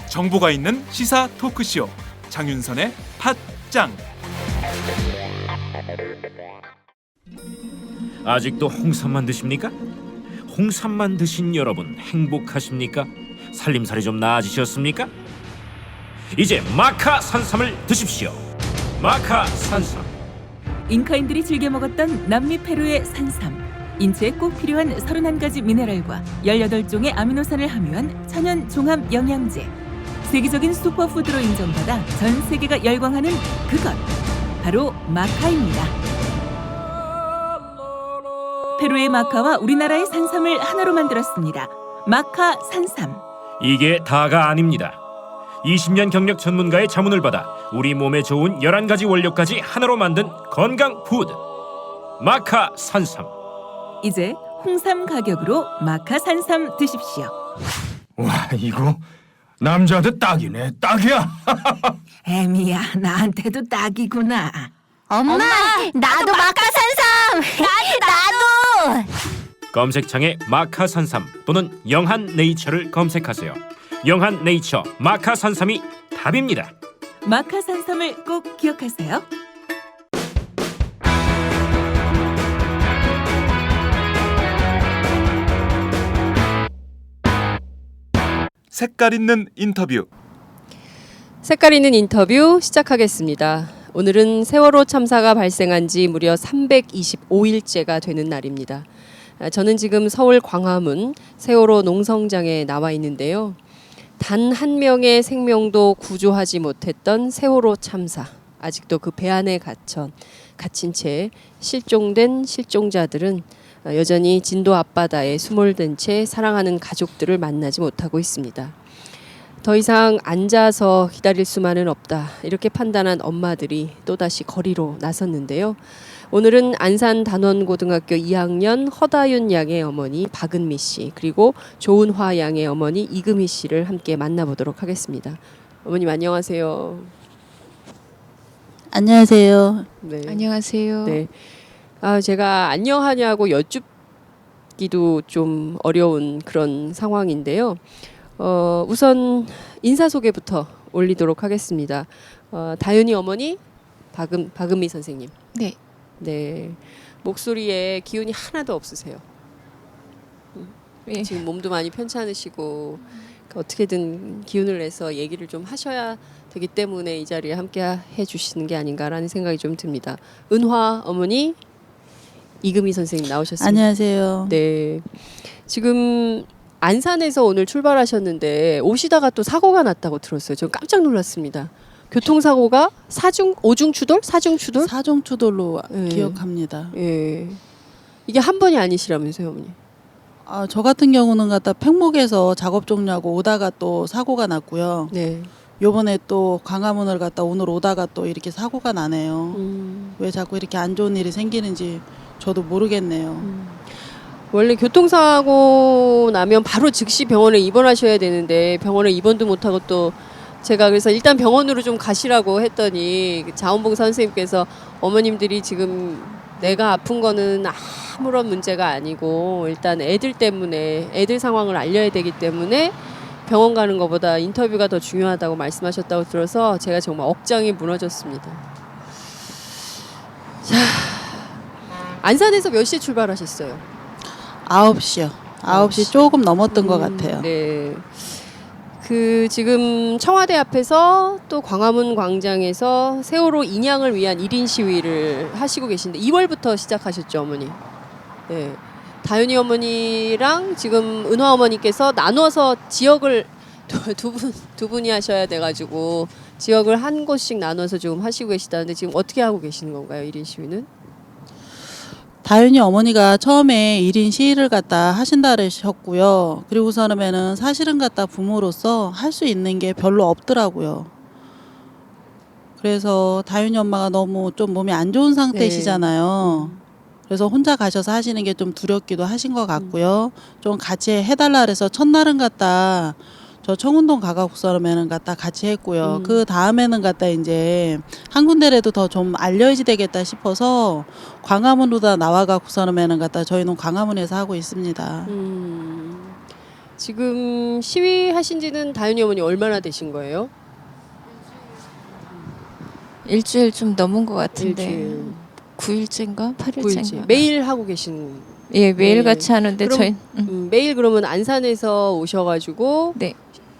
정보가 있는 시사 토크쇼 장윤선의 팟짱. 아직도 홍삼만 드십니까? 홍삼만 드신 여러분 행복하십니까? 살림살이 좀 나아지셨습니까? 이제 마카 산삼을 드십시오. 마카 산삼. 잉카인들이 즐겨 먹었던 남미 페루의 산삼. 인체에 꼭 필요한 31가지 미네랄과 18종의 아미노산을 함유한 천연 종합 영양제. 세계적인 슈퍼푸드로 인정받아 전 세계가 열광하는 그것. 바로 마카입니다. 페루의 마카와 우리나라의 산삼을 하나로 만들었습니다. 마카 산삼. 이게 다가 아닙니다. 20년 경력 전문가의 자문을 받아 우리 몸에 좋은 11가지 원료까지 하나로 만든 건강 푸드. 마카 산삼. 이제 홍삼 가격으로 마카 산삼 드십시오. 와, 이거 남자한테 딱이네. 딱이야. 애미야, 나한테도 딱이구나. 엄마, 나도 마카산삼. 나도. 검색창에 마카 산삼 또는 영한 네이처를 검색하세요. 영한 네이처 마카 산삼이 답입니다. 마카 산삼을 꼭 기억하세요. 색깔 있는 인터뷰. 색깔 있는 인터뷰 시작하겠습니다. 오늘은 세월호 참사가 발생한 지 무려 325일째가 되는 날입니다. 저는 지금 서울 광화문 세월호 농성장에 나와 있는데요. 단 한 명의 생명도 구조하지 못했던 세월호 참사. 아직도 그 배 안에 갇힌 채 실종된 실종자들은 여전히 진도 앞바다에 수몰된 채 사랑하는 가족들을 만나지 못하고 있습니다. 더 이상 앉아서 기다릴 수만은 없다. 이렇게 판단한 엄마들이 또다시 거리로 나섰는데요. 오늘은 안산 단원고등학교 2학년 허다윤 양의 어머니 박은미 씨, 그리고 조은화 양의 어머니 이금희 씨를 함께 만나보도록 하겠습니다. 어머님 안녕하세요. 안녕하세요. 네. 안녕하세요. 네. 제가 안녕하냐고 여쭙기도 좀 어려운 그런 상황인데요. 우선 인사 소개부터 올리도록 하겠습니다. 다윤이 어머니 박은미 선생님. 네. 네. 목소리에 기운이 하나도 없으세요. 네. 지금 몸도 많이 편찮으시고 어떻게든 기운을 내서 얘기를 좀 하셔야 되기 때문에 이 자리에 함께 해주시는 게 아닌가라는 생각이 좀 듭니다. 은화 어머니, 이금희 선생님 나오셨습니다. 안녕하세요. 네. 지금 안산에서 오늘 출발하셨는데 오시다가 또 사고가 났다고 들었어요. 저 깜짝 놀랐습니다. 교통사고가 오중추돌? 사중추돌? 사종추돌로 네. 기억합니다. 예. 이게 한 번이 아니시라면서요, 어머니? 저 같은 경우는 갖다 팽목에서 작업 종료하고 오다가 또 사고가 났고요. 네. 요번에 또 광화문을 갔다 오늘 오다가 또 이렇게 사고가 나네요. 왜 자꾸 이렇게 안 좋은 일이 생기는지 저도 모르겠네요. 원래 교통사고 나면 바로 즉시 병원에 입원하셔야 되는데 병원에 입원도 못하고 또 제가 그래서 일단 병원으로 좀 가시라고 했더니 자원봉사 선생님께서 어머님들이 지금 내가 아픈 거는 아무런 문제가 아니고 일단 애들 때문에 애들 상황을 알려야 되기 때문에 병원 가는 것보다 인터뷰가 더 중요하다고 말씀하셨다고 들어서 제가 정말 억장이 무너졌습니다. 자, 안산에서 몇 시에 출발하셨어요? 9시요. 9시 조금 넘었던 것 같아요. 네. 그 지금 청와대 앞에서 또 광화문 광장에서 세월호 인양을 위한 1인 시위를 하시고 계신데 2월부터 시작하셨죠, 어머니? 네. 다윤이 어머니랑 지금 은화 어머니께서 나눠서 지역을 두 분이 하셔야 돼가지고 지역을 한 곳씩 나눠서 지금 하시고 계시다는데 지금 어떻게 하고 계시는 건가요, 1인 시위는? 다윤이 어머니가 처음에 1인 시위를 갖다 하신다 그러셨고요. 그리고서는 사실은 갖다 부모로서 할 수 있는 게 별로 없더라고요. 그래서 다윤이 엄마가 너무 좀 몸이 안 좋은 상태시잖아요. 그래서 혼자 가셔서 하시는 게 좀 두렵기도 하신 것 같고요. 좀 같이 해달라 그래서 첫날은 갖다 저 청운동 가가국서면은 갖다 같이 했고요. 그 다음에는 갖다 이제 한 군데라도 더 좀 알려야지 되겠다 싶어서 광화문으로 나와가국서면은 갖다 저희는 광화문에서 하고 있습니다. 지금 시위하신 지는 다윤이 어머니 얼마나 되신 거예요? 일주일 좀 넘은 것 같은데 일주일. 9일째인가 8일째인가 9일째. 매일 하고 계신. 예 매일 네. 같이 하는데 그럼- 저희 매일 그러면 안산에서 오셔가지고 네.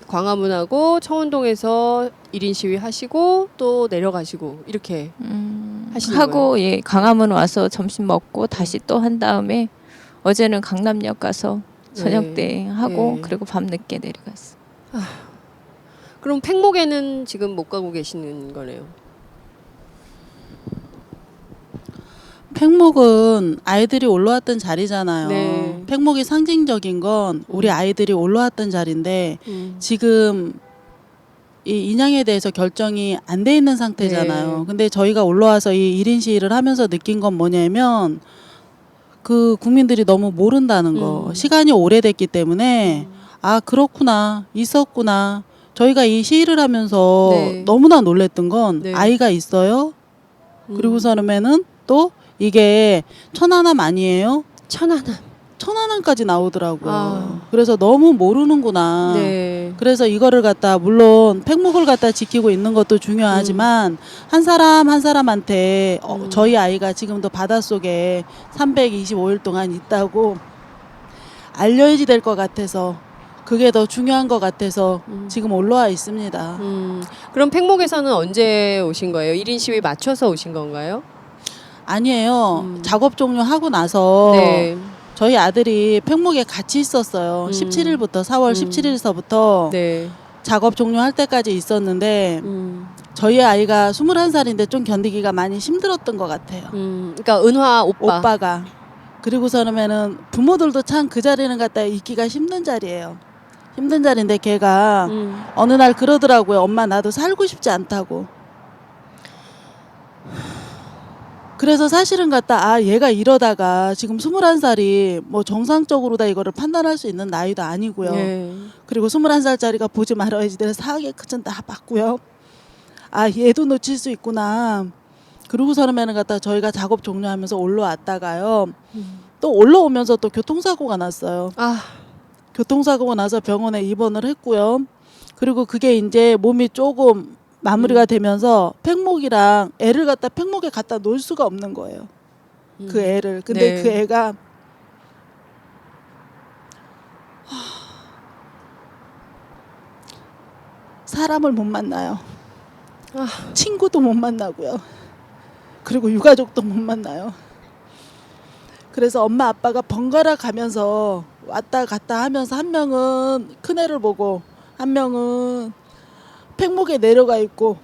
광화문하고 청운동에서 1인 시위 하시고 또 내려가시고 이렇게 하시는 하고 예 강화문 와서 점심 먹고 다시 또 한 다음에 어제는 강남역 가서 저녁 때 하고 네. 그리고 밤 늦게 내려갔어. 그럼 팽목에는 지금 못 가고 계시는 거네요. 팽목은 아이들이 올라왔던 자리잖아요. 네. 팽목이 상징적인 건 우리 아이들이 올라왔던 자리인데 지금 이 인양에 대해서 결정이 안 돼 있는 상태잖아요. 네. 근데 저희가 올라와서 이 1인 시위를 하면서 느낀 건 뭐냐면 그 국민들이 너무 모른다는 거. 시간이 오래됐기 때문에 아 그렇구나 있었구나. 저희가 이 시위를 하면서 네. 너무나 놀랬던 건 네. 아이가 있어요. 그리고서는 또 이게 천안함 아니에요? 천안함까지 나오더라고요. 아. 그래서 너무 모르는구나. 네. 그래서 이거를 갖다 물론 팽목을 갖다 지키고 있는 것도 중요하지만 한 사람 한 사람한테 저희 아이가 지금도 바닷속에 325일 동안 있다고 알려야지 될 것 같아서 그게 더 중요한 것 같아서 지금 올라와 있습니다. 그럼 팽목에서는 언제 오신 거예요? 1인 시위 맞춰서 오신 건가요? 아니에요. 작업 종료하고 나서 네. 저희 아들이 팽목에 같이 있었어요. 17일부터 4월 17일서부터 네. 작업 종료할 때까지 있었는데 저희 아이가 21살인데 좀 견디기가 많이 힘들었던 것 같아요. 그러니까 은화 오빠가. 그리고서는 부모들도 참 그 자리는 갖다 있기가 힘든 자리예요. 힘든 자리인데 걔가 어느 날 그러더라고요. 엄마 나도 살고 싶지 않다고. 그래서 사실은 갖다 아 얘가 이러다가 지금 21살이 뭐 정상적으로 다 이거를 판단할 수 있는 나이도 아니고요. 네. 그리고 21살짜리가 보지 말아야지 내 사학의 크전 다 봤고요. 아 얘도 놓칠 수 있구나. 그러고서는 갖다 저희가 작업 종료하면서 올라왔다가요. 또 올라오면서 또 교통사고가 났어요. 아, 교통사고가 나서 병원에 입원을 했고요. 그리고 그게 이제 몸이 조금 마무리가 되면서 팽목이랑 애를 갖다 팽목에 갖다 놓을 수가 없는 거예요. 그 애를. 근데 네. 그 애가 사람을 못 만나요. 친구도 못 만나고요. 그리고 유가족도 못 만나요. 그래서 엄마 아빠가 번갈아 가면서 왔다 갔다 하면서 한 명은 큰애를 보고 한 명은 팽목에 내려가 있고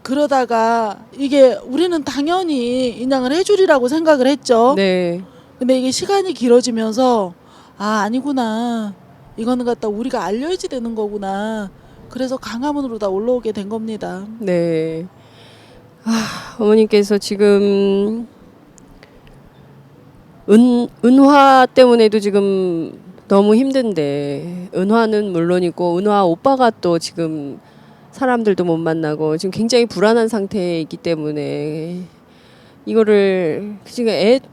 그러다가 이게 우리는 당연히 인양을 해주리라고 생각을 했죠. 네. 근데 이게 시간이 길어지면서 아 아니구나 이거는 갖다 우리가 알려야지 되는 거구나. 그래서 강화문으로 다 올라오게 된 겁니다. 네. 아, 어머님께서 지금 은화 때문에도 지금 너무 힘든데 은화는 물론이고 은화 오빠가 또 지금 사람들도 못 만나고 지금 굉장히 불안한 상태이기 때문에 이거를 지금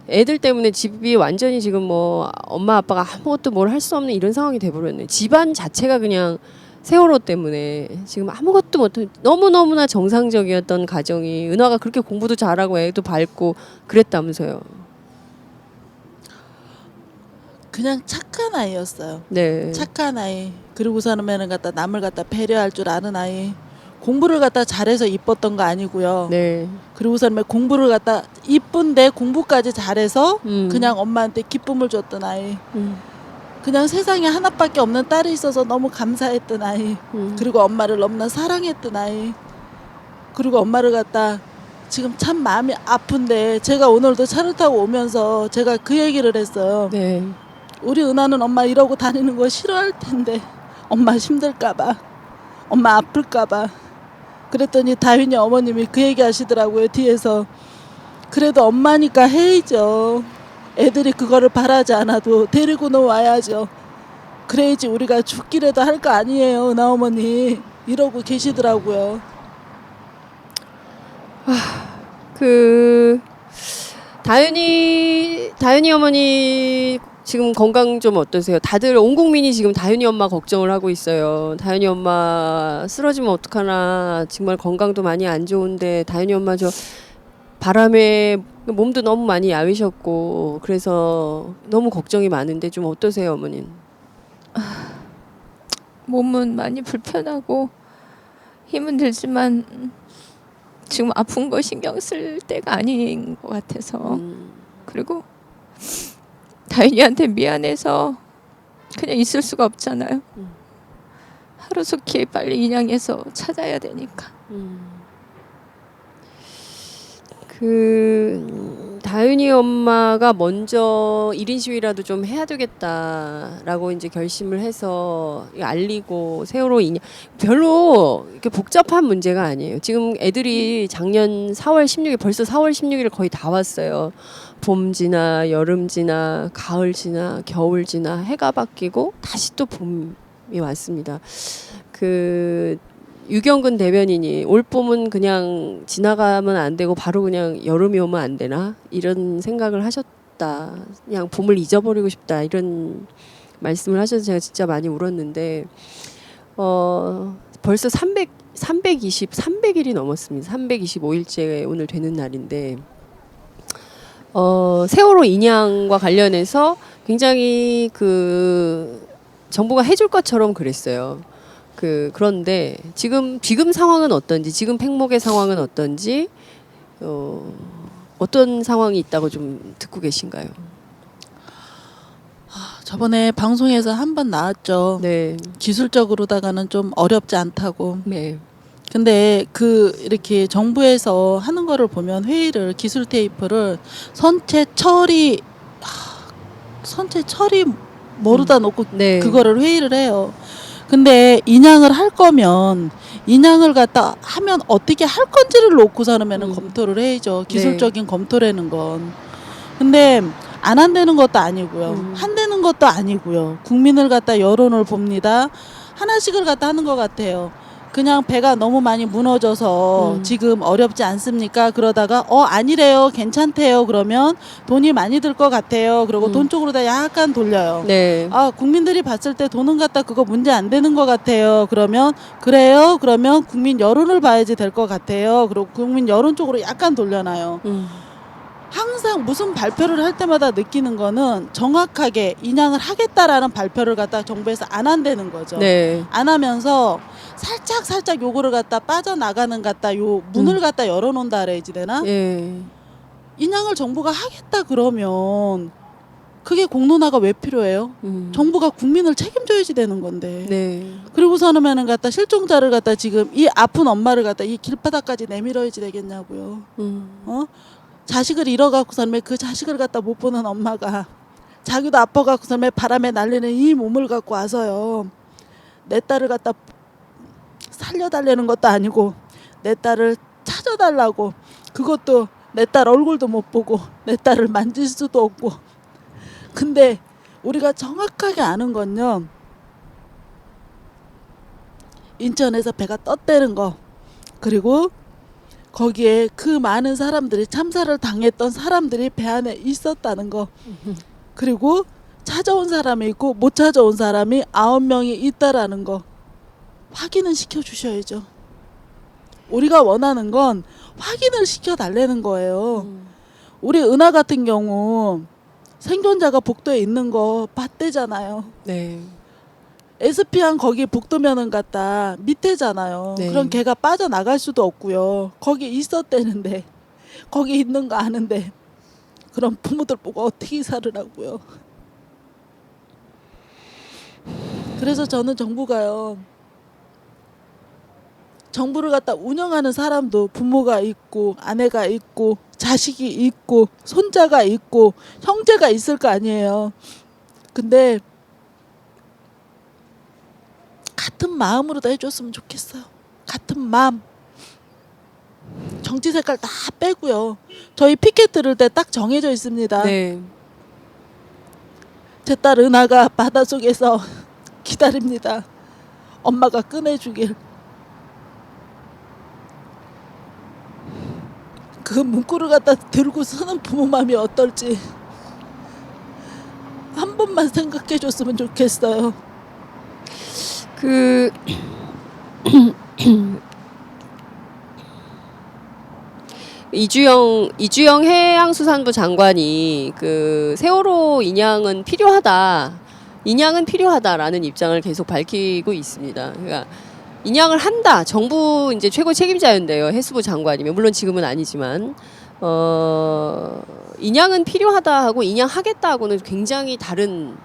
애들 때문에 집이 완전히 지금 뭐 엄마 아빠가 아무것도 뭘 할 수 없는 이런 상황이 돼버렸네. 집안 자체가 그냥 세월호 때문에 지금 아무것도 못해 너무너무나 정상적이었던 가정이 은화가 그렇게 공부도 잘하고 애도 밝고 그랬다면서요. 그냥 착한 아이였어요. 네. 착한 아이. 그리고서는 갖다 남을 갖다 배려할 줄 아는 아이. 공부를 갖다 잘해서 이뻤던 거 아니고요. 네. 그리고서는 공부를 갖다 이쁜데 공부까지 잘해서 음. 그냥 엄마한테 기쁨을 줬던 아이. 그냥 세상에 하나밖에 없는 딸이 있어서 너무 감사했던 아이. 그리고 엄마를 너무나 사랑했던 아이. 그리고 엄마를 갖다 지금 참 마음이 아픈데 제가 오늘도 차를 타고 오면서 제가 그 얘기를 했어요. 네. 우리 은하는 엄마 이러고 다니는 거 싫어할 텐데 엄마 힘들까봐 엄마 아플까봐 그랬더니 다윤이 어머님이 그 얘기 하시더라고요. 뒤에서 그래도 엄마니까 해야죠. 애들이 그거를 바라지 않아도 데리고는 와야죠. 그래야지 우리가 죽기라도 할 거 아니에요, 은하 어머니. 이러고 계시더라고요. 그 다윤이 어머니 지금 건강 좀 어떠세요? 다들 온 국민이 지금 다윤이 엄마 걱정을 하고 있어요. 다윤이 엄마 쓰러지면 어떡하나. 정말 건강도 많이 안 좋은데 다윤이 엄마 저 바람에 몸도 너무 많이 야위셨고 그래서 너무 걱정이 많은데 좀 어떠세요, 어머님? 몸은 많이 불편하고 힘은 들지만 지금 아픈 거 신경 쓸 때가 아닌 것 같아서 그리고 다인이한테 미안해서 그냥 있을 수가 없잖아요. 하루속히 빨리 인양해서 찾아야 되니까. 그 다윤이 엄마가 먼저 1인 시위라도 좀 해야 되겠다라고 이제 결심을 해서 알리고 세월호 인양 별로 이렇게 복잡한 문제가 아니에요. 지금 애들이 작년 4월 16일 벌써 4월 16일 거의 다 왔어요. 봄 지나 여름 지나 가을 지나 겨울 지나 해가 바뀌고 다시 또 봄이 왔습니다. 그 유경근 대변인이 올 봄은 그냥 지나가면 안 되고 바로 그냥 여름이 오면 안 되나 이런 생각을 하셨다. 그냥 봄을 잊어버리고 싶다 이런 말씀을 하셔서 제가 진짜 많이 울었는데 벌써 300일이 넘었습니다. 325일째 오늘 되는 날인데 세월호 인양과 관련해서 굉장히 그 정부가 해줄 것처럼 그랬어요. 그런데 지금 상황은 어떤지, 지금 팽목의 상황은 어떤지, 어떤 상황이 있다고 좀 듣고 계신가요? 저번에 방송에서 한 번 나왔죠. 네. 기술적으로다가는 좀 어렵지 않다고. 네. 근데 이렇게 정부에서 하는 거를 보면 회의를 기술 테이프를 선체 처리 모르다 놓고 네. 그거를 회의를 해요. 근데 인양을 할 거면 인양을 갖다 하면 어떻게 할 건지를 놓고서는 검토를 해야죠. 기술적인 검토라는 건. 근데 안 한다는 것도 아니고요. 한다는 것도 아니고요. 국민을 갖다 여론을 봅니다. 하나씩을 갖다 하는 것 같아요. 그냥 배가 너무 많이 무너져서 지금 어렵지 않습니까? 그러다가 아니래요. 괜찮대요. 그러면 돈이 많이 들 것 같아요. 그리고 돈 쪽으로 다 약간 돌려요. 네. 국민들이 봤을 때 돈은 갖다 그거 문제 안 되는 것 같아요. 그러면 그래요. 그러면 국민 여론을 봐야지 될 것 같아요. 그리고 국민 여론 쪽으로 약간 돌려놔요. 항상 무슨 발표를 할 때마다 느끼는 거는 정확하게 인양을 하겠다라는 발표를 갖다 정부에서 안 한다는 거죠. 네. 안 하면서 살짝 요거를 갖다 빠져나가는 요 문을 갖다 열어놓는다 그래야지 되나? 예. 인양을 정부가 하겠다 그러면 그게 공론화가 왜 필요해요? 정부가 국민을 책임져야지 되는 건데. 네. 그리고서는 갖다 실종자를 갖다 지금 이 아픈 엄마를 갖다 이 길바닥까지 내밀어야지 되겠냐고요. 자식을 잃어갖고서는 그 자식을 갖다 못 보는 엄마가 자기도 아파갖고서는 바람에 날리는 이 몸을 갖고 와서요. 내 딸을 갖다 살려달라는 것도 아니고 내 딸을 찾아달라고 그것도 내 딸 얼굴도 못 보고 내 딸을 만질 수도 없고 근데 우리가 정확하게 아는 건요. 인천에서 배가 떴다는 거 그리고 거기에 그 많은 사람들이 참사를 당했던 사람들이 배 안에 있었다는 거 그리고 찾아온 사람이 있고 못 찾아온 사람이 9명이 있다라는 거 확인은 시켜주셔야죠. 우리가 원하는 건 확인을 시켜달라는 거예요. 우리 은하 같은 경우 생존자가 복도에 있는 거 봤대잖아요. 네. 에스피안 거기 복도면은 갖다 밑에잖아요. 네. 그럼 걔가 빠져나갈 수도 없고요. 거기 있었대는데 거기 있는 거 아는데 그럼 부모들 보고 어떻게 살으라고요. 그래서 저는 정부가요. 정부를 갖다 운영하는 사람도 부모가 있고 아내가 있고 자식이 있고 손자가 있고 형제가 있을 거 아니에요. 근데 같은 마음으로 다 해줬으면 좋겠어요. 같은 마음. 정치 색깔 다 빼고요. 저희 피켓 들을 때 딱 정해져 있습니다. 네. 제 딸 은하가 바닷속에서 기다립니다. 엄마가 꺼내주길. 그 문구를 갖다 들고 서는 부모 마음이 어떨지 한 번만 생각해 줬으면 좋겠어요. 그 이주영 해양수산부 장관이 그 세월호 인양은 필요하다라는 입장을 계속 밝히고 있습니다. 그러니까 인양을 한다. 정부 이제 최고 책임자였는데요. 해수부 장관이면 물론 지금은 아니지만 인양은 필요하다 하고 인양하겠다 하고는 굉장히 다른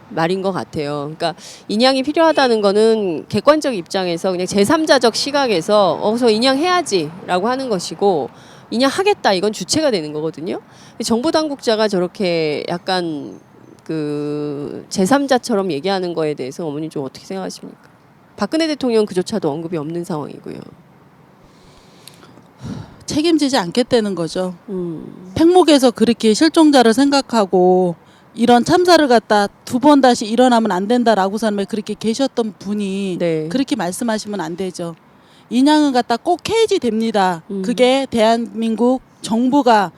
말인 것 같아요. 그러니까 인양이 필요하다는 거는 객관적 입장에서 그냥 제3자적 시각에서 저 인양해야지라고 하는 것이고 인양하겠다 이건 주체가 되는 거거든요. 정부 당국자가 저렇게 약간 그 제3자처럼 얘기하는 거에 대해서 어머니 좀 어떻게 생각하십니까? 박근혜 대통령 그조차도 언급이 없는 상황이고요. 책임지지 않겠다는 거죠. 팽목에서 그렇게 실종자를 생각하고 이런 참사를 갖다 두 번 다시 일어나면 안 된다라고 사람에 그렇게 계셨던 분이 네. 그렇게 말씀하시면 안 되죠. 인양은 갖다 꼭 해야지 됩니다. 그게 대한민국 정부가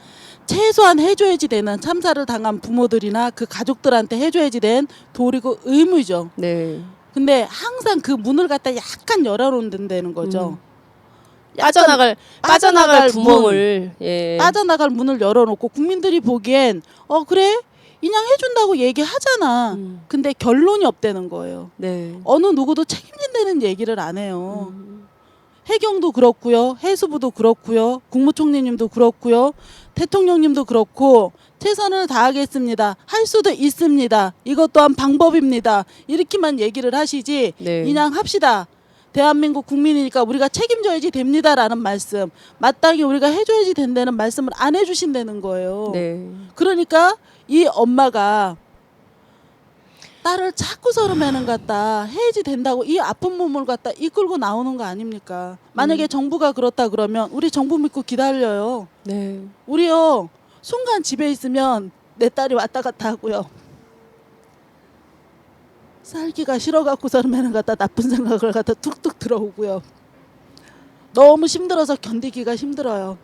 최소한 해줘야지 되는 참사를 당한 부모들이나 그 가족들한테 해줘야지 된 도리고 의무죠. 네. 근데 항상 그 문을 갖다 약간 열어놓는다는 거죠. 빠져나갈 구멍을 빠져나갈 문을 열어놓고 국민들이 보기엔 그래 인양해준다고 얘기하잖아. 근데 결론이 없다는 거예요. 네. 어느 누구도 책임진다는 얘기를 안 해요. 해경도 그렇고요, 해수부도 그렇고요, 국무총리님도 그렇고요, 대통령님도 그렇고 최선을 다하겠습니다. 할 수도 있습니다. 이것 또한 방법입니다. 이렇게만 얘기를 하시지 네. 인양합시다. 대한민국 국민이니까 우리가 책임져야지 됩니다라는 말씀, 마땅히 우리가 해줘야지 된다는 말씀을 안 해주신다는 거예요. 네. 그러니까 이 엄마가 딸을 자꾸 서름해는 갖다 해야지 된다고 이 아픈 몸을 갖다 이끌고 나오는 거 아닙니까? 만약에 정부가 그렇다 그러면 우리 정부 믿고 기다려요. 네. 우리요 순간 집에 있으면 내 딸이 왔다 갔다 하고요. 살기가 싫어갖고 서름해는 갖다 나쁜 생각을 갖다 툭툭 들어오고요. 너무 힘들어서 견디기가 힘들어요.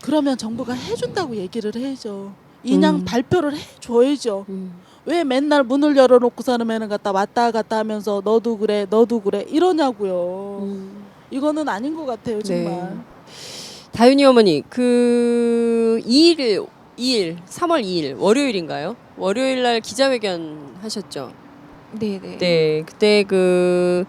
그러면 정부가 해준다고 얘기를 해야죠. 인양 발표를 해줘야죠. 왜 맨날 문을 열어놓고 사람에는 갖다 왔다 갔다 하면서 너도 그래 이러냐고요. 이거는 아닌 것 같아요 정말. 네. 다윤이 어머니 그 2일 3월 2일 월요일인가요? 월요일 날 기자회견 하셨죠? 네네. 네, 그때 그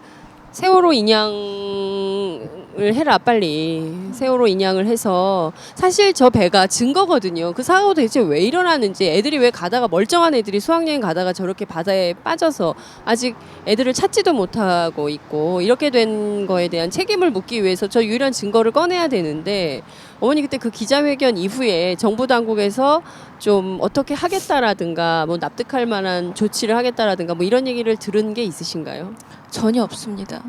세월호 인양을 해라 빨리 세월호 인양을 해서 사실 저 배가 증거거든요. 그 사고 대체 왜 일어나는지 애들이 왜 가다가 멀쩡한 애들이 수학여행 가다가 저렇게 바다에 빠져서 아직 애들을 찾지도 못하고 있고 이렇게 된 거에 대한 책임을 묻기 위해서 저 유일한 증거를 꺼내야 되는데 어머니 그때 그 기자회견 이후에 정부 당국에서 좀 어떻게 하겠다라든가 뭐 납득할 만한 조치를 하겠다라든가 뭐 이런 얘기를 들은 게 있으신가요? 전혀 없습니다.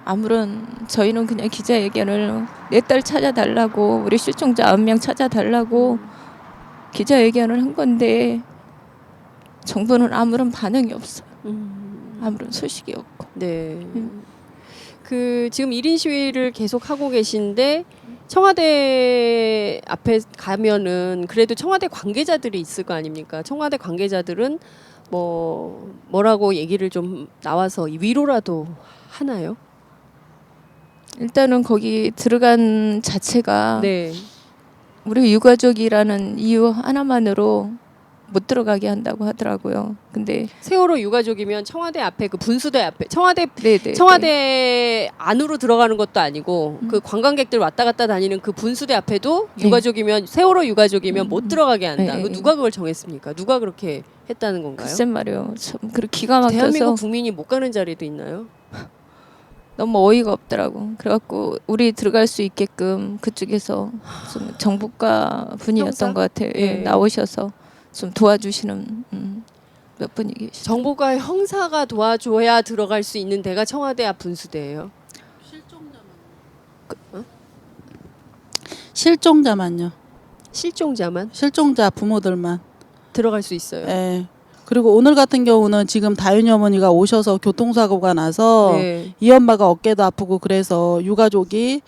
아무런 저희는 그냥 기자회견을 내 딸 찾아달라고 우리 실종자 9명 찾아달라고 기자회견을 한 건데 정부는 아무런 반응이 없어요. 아무런 소식이 없고. 네. 그 지금 1인 시위를 계속 하고 계신데 청와대 앞에 가면은 그래도 청와대 관계자들이 있을 거 아닙니까? 청와대 관계자들은 뭐라고 얘기를 좀 나와서 위로라도 하나요? 일단은 거기 들어간 자체가 네. 우리 유가족이라는 이유 하나만으로 못 들어가게 한다고 하더라고요. 근데 세월호 유가족이면 청와대 앞에 그 분수대 앞에 네네. 청와대 안으로 들어가는 것도 아니고 그 관광객들 왔다 갔다 다니는 그 분수대 앞에도 네. 유가족이면 세월호 유가족이면 못 들어가게 한다. 네. 그 누가 그걸 정했습니까? 누가 그렇게 했다는 건가요? 글쎄 말이요. 참 그렇게 기가 막혀서 대한민국 국민이 못 가는 자리도 있나요? 너무 어이가 없더라고. 그래갖고 우리 들어갈 수 있게끔 그쪽에서 좀 정부과 분이었던 형사? 것 같아요. 예, 네. 나오셔서 좀 도와주시는 몇 분이 계시죠. 정부가 형사가 도와줘야 들어갈 수 있는 데가 청와대 앞 분수대예요. 실종자만요. 실종자만 실종자 부모들만. 들어갈 수 있어요. 예. 그리고 오늘 같은 경우는 지금 다윤이 어머니가 오셔서 교통사고가 나서 네. 이 엄마가 어깨도 아프고 그래서 유가족이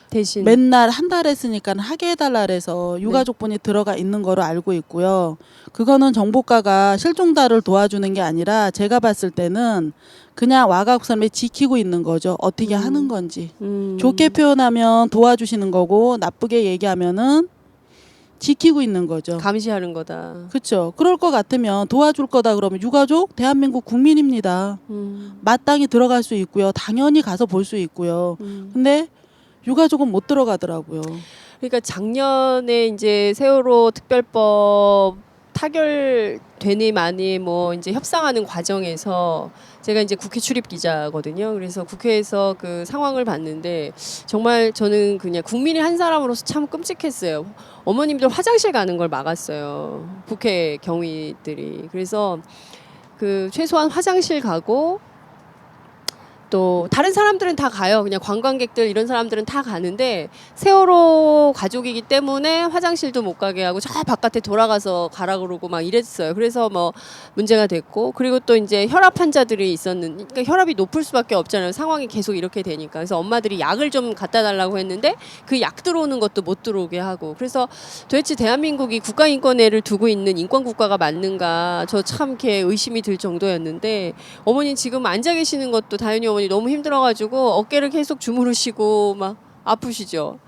대신 맨날 한 달 했으니까 하게 해달라 그래서 유가족분이 들어가 있는 거로 알고 있고요. 그거는 정보과가 실종자를 도와주는 게 아니라 제가 봤을 때는 그냥 와가국 사람이 지키고 있는 거죠. 어떻게 하는 건지. 좋게 표현하면 도와주시는 거고 나쁘게 얘기하면은 지키고 있는 거죠. 감시하는 거다. 그렇죠. 그럴 것 같으면 도와줄 거다 그러면 유가족 대한민국 국민입니다. 마땅히 들어갈 수 있고요. 당연히 가서 볼 수 있고요. 근데 유가족은 못 들어가더라고요. 그러니까 작년에 이제 세월호 특별법 타결되니 많이 뭐 이제 협상하는 과정에서 제가 이제 국회 출입 기자거든요. 그래서 국회에서 그 상황을 봤는데 정말 저는 그냥 국민의 한 사람으로서 참 끔찍했어요. 어머님들 화장실 가는 걸 막았어요. 국회 경위들이. 그래서 그 최소한 화장실 가고 또 다른 사람들은 다 가요. 그냥 관광객들 이런 사람들은 다 가는데 세월호 가족이기 때문에 화장실도 못 가게 하고 저 바깥에 돌아가서 가라 그러고 막 이랬어요. 그래서 뭐 문제가 됐고 그리고 또 이제 혈압 환자들이 있었는데 그러니까 혈압이 높을 수밖에 없잖아요. 상황이 계속 이렇게 되니까. 그래서 엄마들이 약을 좀 갖다 달라고 했는데 그 약 들어오는 것도 못 들어오게 하고 그래서 도대체 대한민국이 국가인권회를 두고 있는 인권국가가 맞는가 저 참 이렇게 의심이 들 정도였는데 어머니 지금 앉아 계시는 것도 다윤이 어머니 너무 힘들어가지고 어깨를 계속 주무르시고 막 아프시죠.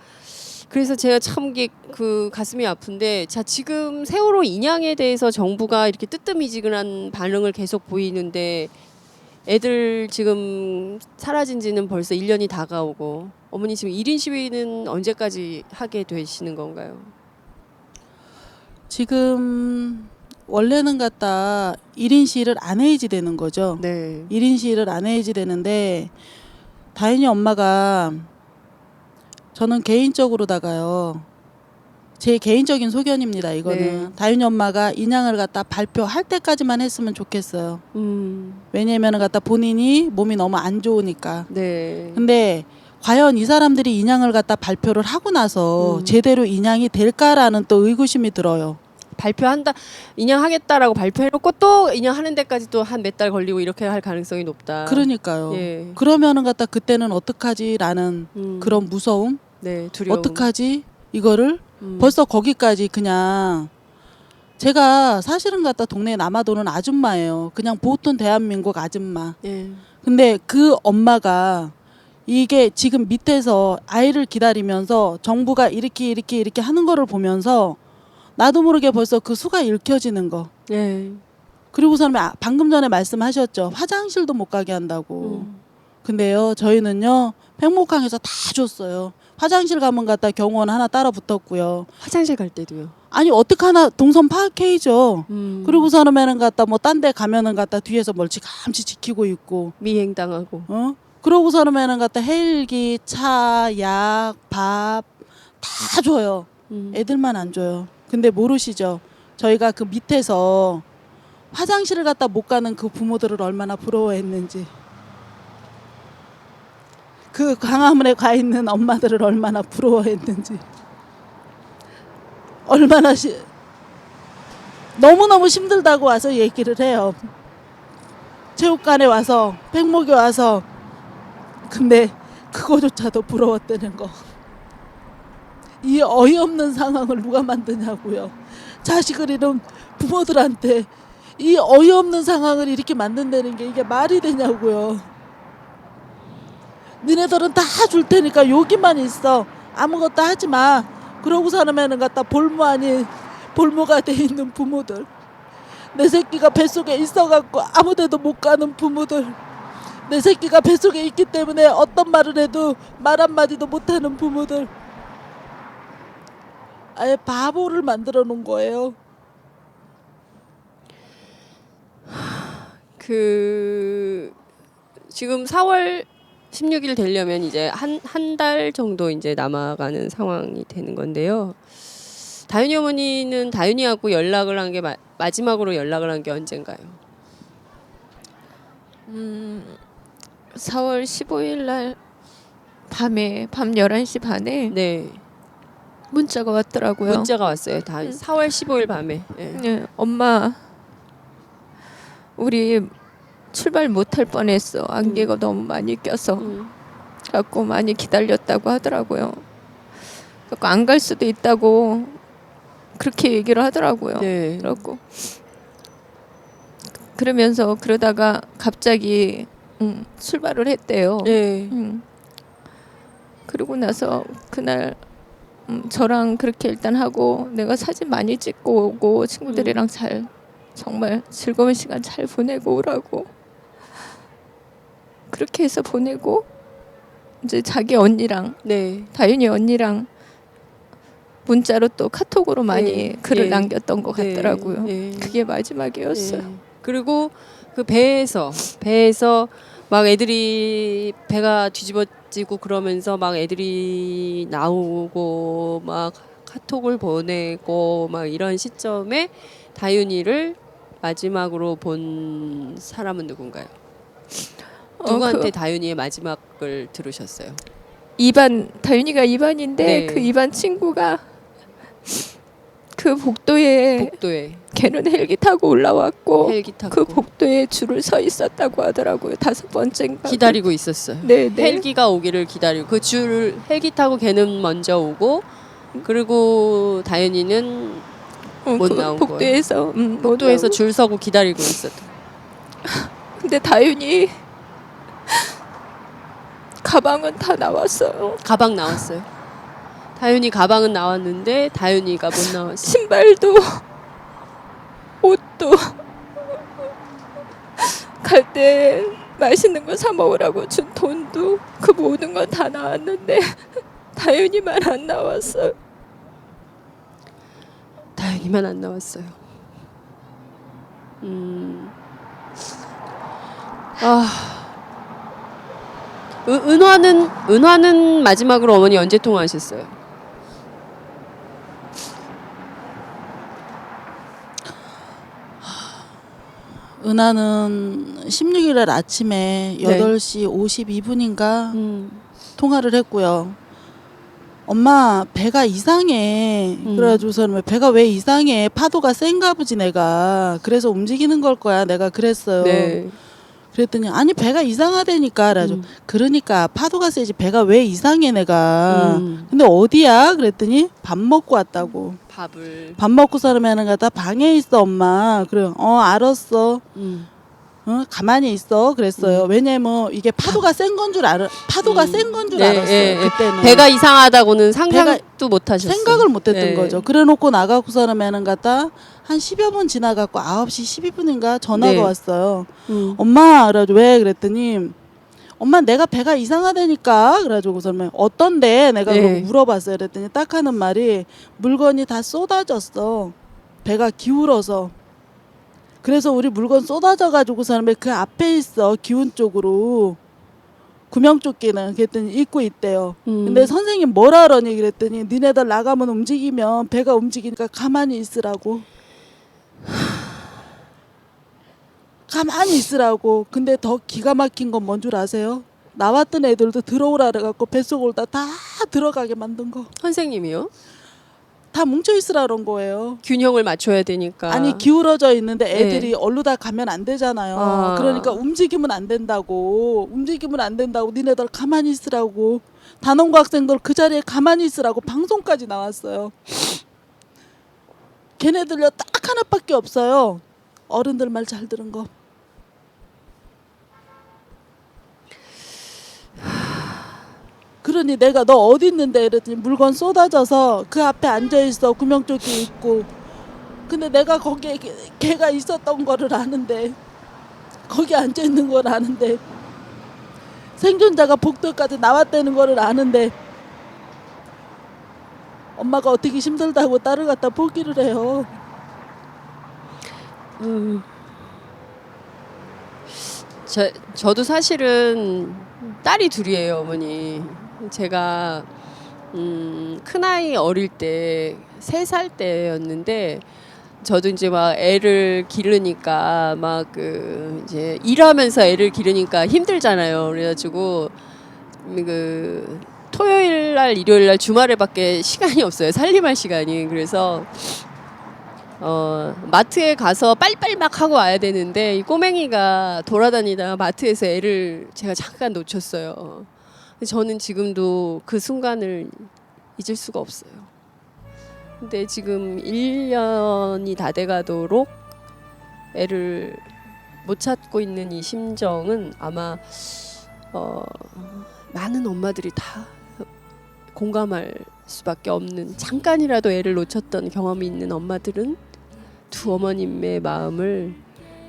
그래서 제가 참 그 가슴이 아픈데 자 지금 세월호 인양에 대해서 정부가 이렇게 뜨뜻미지근한 반응을 계속 보이는데 애들 지금 사라진 지는 벌써 1년이 다가오고 어머니 지금 1인 시위는 언제까지 하게 되시는 건가요? 지금 원래는 갖다 1인 시위를 안 해야지 되는 거죠. 네. 1인 시위를 안 해야지 되는데 다윤이 엄마가 저는 개인적으로다가요. 제 개인적인 소견입니다. 이거는 네. 다윤이 엄마가 인양을 갖다 발표할 때까지만 했으면 좋겠어요. 왜냐면은 갖다 본인이 몸이 너무 안 좋으니까. 네. 근데 과연 이 사람들이 인양을 갖다 발표를 하고 나서 제대로 인양이 될까라는 또 의구심이 들어요. 발표한다 인양하겠다라고 발표해놓고 또 인양하는 데까지 또 한 몇 달 걸리고 이렇게 할 가능성이 높다. 그러니까요. 예. 그러면은 갖다 그때는 어떡하지라는 그런 무서움. 네, 두려움. 어떡하지 이거를 벌써 거기까지 그냥 제가 사실은 갖다 동네에 남아도는 아줌마예요. 그냥 보통 대한민국 아줌마. 예. 근데 그 엄마가 이게 지금 밑에서 아이를 기다리면서 정부가 이렇게 하는 거를 보면서 나도 모르게 벌써 그 수가 읽혀지는 거. 예. 그리고서는 방금 전에 말씀하셨죠. 화장실도 못 가게 한다고. 근데요 저희는요 팽목항에서 다 줬어요. 화장실 가면 갖다 경호원 하나 따라 붙었고요. 화장실 갈 때도요. 아니 어떡하나 동선 파악해야죠. 그리고서는 갖다 뭐 딴 데 가면은 갖다 뒤에서 멀찌감치 지키고 있고. 미행당하고. 그러고서는 갖다 헬기, 차, 약, 밥 다 줘요. 애들만 안 줘요. 근데 모르시죠. 저희가 그 밑에서 화장실을 갖다 못 가는 그 부모들을 얼마나 부러워했는지. 그 광화문에 가 있는 엄마들을 얼마나 부러워했는지. 얼마나 너무너무 힘들다고 와서 얘기를 해요. 체육관에 와서 팽목에 와서. 근데 그거조차도 부러웠다는 거. 이 어이없는 상황을 누가 만드냐고요. 자식을 잃은 부모들한테 이 어이없는 상황을 이렇게 만든다는 게 이게 말이 되냐고요. 니네들은 다 줄 테니까 여기만 있어. 아무것도 하지 마. 그러고서는 갖다 볼모 아닌 볼모가 돼 있는 부모들. 내 새끼가 뱃속에 있어갖고 아무데도 못 가는 부모들. 내 새끼가 뱃속에 있기 때문에 어떤 말을 해도 말 한마디도 못하는 부모들. 아예 바보를 만들어 놓은 거예요. 그 지금 4월 16일 되려면 이제 한 달 정도 이제 남아가는 상황이 되는 건데요. 다윤이 어머니는 다윤이하고 연락을 한 게 마지막으로 연락을 한 게 언젠가요? 4월 15일 날 밤에 밤 11시 반에 네. 문자가 왔더라고요. 문자가 왔어요. 4월 15일 밤에. 예. 네, 엄마 우리 출발 못할 뻔했어. 안개가 너무 많이 껴서 갖고 많이 기다렸다고 하더라고요. 갖고 안 갈 수도 있다고 그렇게 얘기를 하더라고요. 네. 그렇고 그러면서 그러다가 갑자기 출발을 했대요. 네. 그러고 나서 그날 저랑 그렇게 일단 하고 내가 사진 많이 찍고 오고 친구들이랑 잘 정말 즐거운 시간 잘 보내고 오라고 그렇게 해서 보내고 이제 자기 언니랑 네. 다윤이 언니랑 문자로 또 카톡으로 많이 네. 글을 네. 남겼던 것 네. 같더라고요. 네. 그게 마지막이었어요. 네. 그리고 그 배에서 막 애들이 배가 뒤집어지고 그러면서 막 애들이 나오고 막 카톡을 보내고 막 이런 시점에 다윤이를 마지막으로 본 사람은 누군가요? 누구한테 다윤이의 마지막을 들으셨어요? 2반 다윤이가 2반인데 네. 그 2반 친구가 그 복도에 걔는 헬기 타고 올라왔고 헬기 타고 그 복도에 줄을 서 있었다고 하더라고요. 5번째인가 기다리고 있었어요. 네. 헬기가 오기를 기다리고 그 줄 헬기 타고 걔는 먼저 오고 그리고 다윤이는 못 나온 복도에서 복도에서 줄 서고 기다리고 있었다. 근데 다윤이 가방은 다 나왔어요. 가방 나왔어요. 다윤이 가방은 나왔는데 다윤이가 못 나왔어요. 신발도 옷도 갈 때 맛있는 거 사 먹으라고 준 돈도 그 모든 건 다 나왔는데 다윤이만 안 나왔어요. 다윤이만 안 나왔어요. 은화는 마지막으로 어머니 언제 통화하셨어요? 은하는 16일 아침에 네. 8시 52분인가 통화를 했고요. 엄마 배가 이상해. 그래가지고서는 배가 왜 이상해? 파도가 센가 보지 내가. 그래서 움직이는 걸 거야. 내가 그랬어요. 네. 그랬더니 아니 배가 이상하다니까. 그래가지고 그러니까 파도가 세지 배가 왜 이상해 내가. 근데 어디야? 그랬더니 밥 먹고 왔다고. 밥 먹고 사람하는 거다 방에 있어 엄마. 그래 알았어. 가만히 있어 그랬어요. 왜냐면 이게 파도가 센 건 줄 파도가 센 건 줄 알았어요. 그때는 배가 이상하다고는 상상도 못 하셨어요. 생각을 못 했던 네. 거죠. 그래 놓고 나가고 사람하는 거다 한 10여 분 지나갖고 9시 12분인가 전화가 네. 왔어요. 엄마 그래가지고 왜 그랬더니 엄마 내가 배가 이상하다니까 그래가지고 그러면 어떤데 내가 네. 그러고 물어봤어요. 그랬더니 딱 하는 말이 물건이 다 쏟아졌어. 배가 기울어서. 그래서 우리 물건 쏟아져 가지고 사람이 그 앞에 있어 기운 쪽으로 구명조끼는 그랬더니 입고 있대요. 근데 선생님 뭐라 그러니 그랬더니 니네들 나가면 움직이면 배가 움직이니까 가만히 있으라고. 가만히 있으라고. 근데 더 기가 막힌 건 뭔 줄 아세요? 나왔던 애들도 들어오라 그래갖고 뱃속으로 다 들어가게 만든 거. 선생님이요? 다 뭉쳐 있으라 그런 거예요. 균형을 맞춰야 되니까. 아니 기울어져 있는데 애들이 얼루다 가면 안 되잖아요. 그러니까 움직이면 안 된다고. 움직이면 안 된다고. 니네들 가만히 있으라고. 단원고 학생들 그 자리에 가만히 있으라고 방송까지 나왔어요. 걔네들요 딱 하나밖에 없어요. 어른들 말 잘 들은 거. 그러니 내가 너 어디 있는데 이랬더니 물건 쏟아져서 그 앞에 앉아있어. 구명조끼 입고. 근데 내가 거기에 걔가 있었던 거를 아는데 거기 앉아있는 걸 아는데 생존자가 복도까지 나왔다는 거를 아는데 엄마가 어떻게 힘들다고 딸을 갖다 포기를 해요. 저도 사실은 딸이 둘이에요, 어머니. 제가 큰아이 어릴 때 3살 때였는데 저도 이제 막 애를 기르니까 막 그 이제 일하면서 애를 기르니까 힘들잖아요. 그래가지고 그 토요일 날 일요일 날 주말에밖에 시간이 없어요. 살림할 시간이. 그래서 마트에 가서 빨리빨리 막 하고 와야 되는데 이 꼬맹이가 돌아다니다 마트에서 애를 제가 잠깐 놓쳤어요. 저는 지금도 그 순간을 잊을 수가 없어요. 근데 지금 1년이 다 돼가도록 애를 못 찾고 있는 이 심정은 아마 많은 엄마들이 다 공감할 수밖에 없는, 잠깐이라도 애를 놓쳤던 경험이 있는 엄마들은 두 어머님의 마음을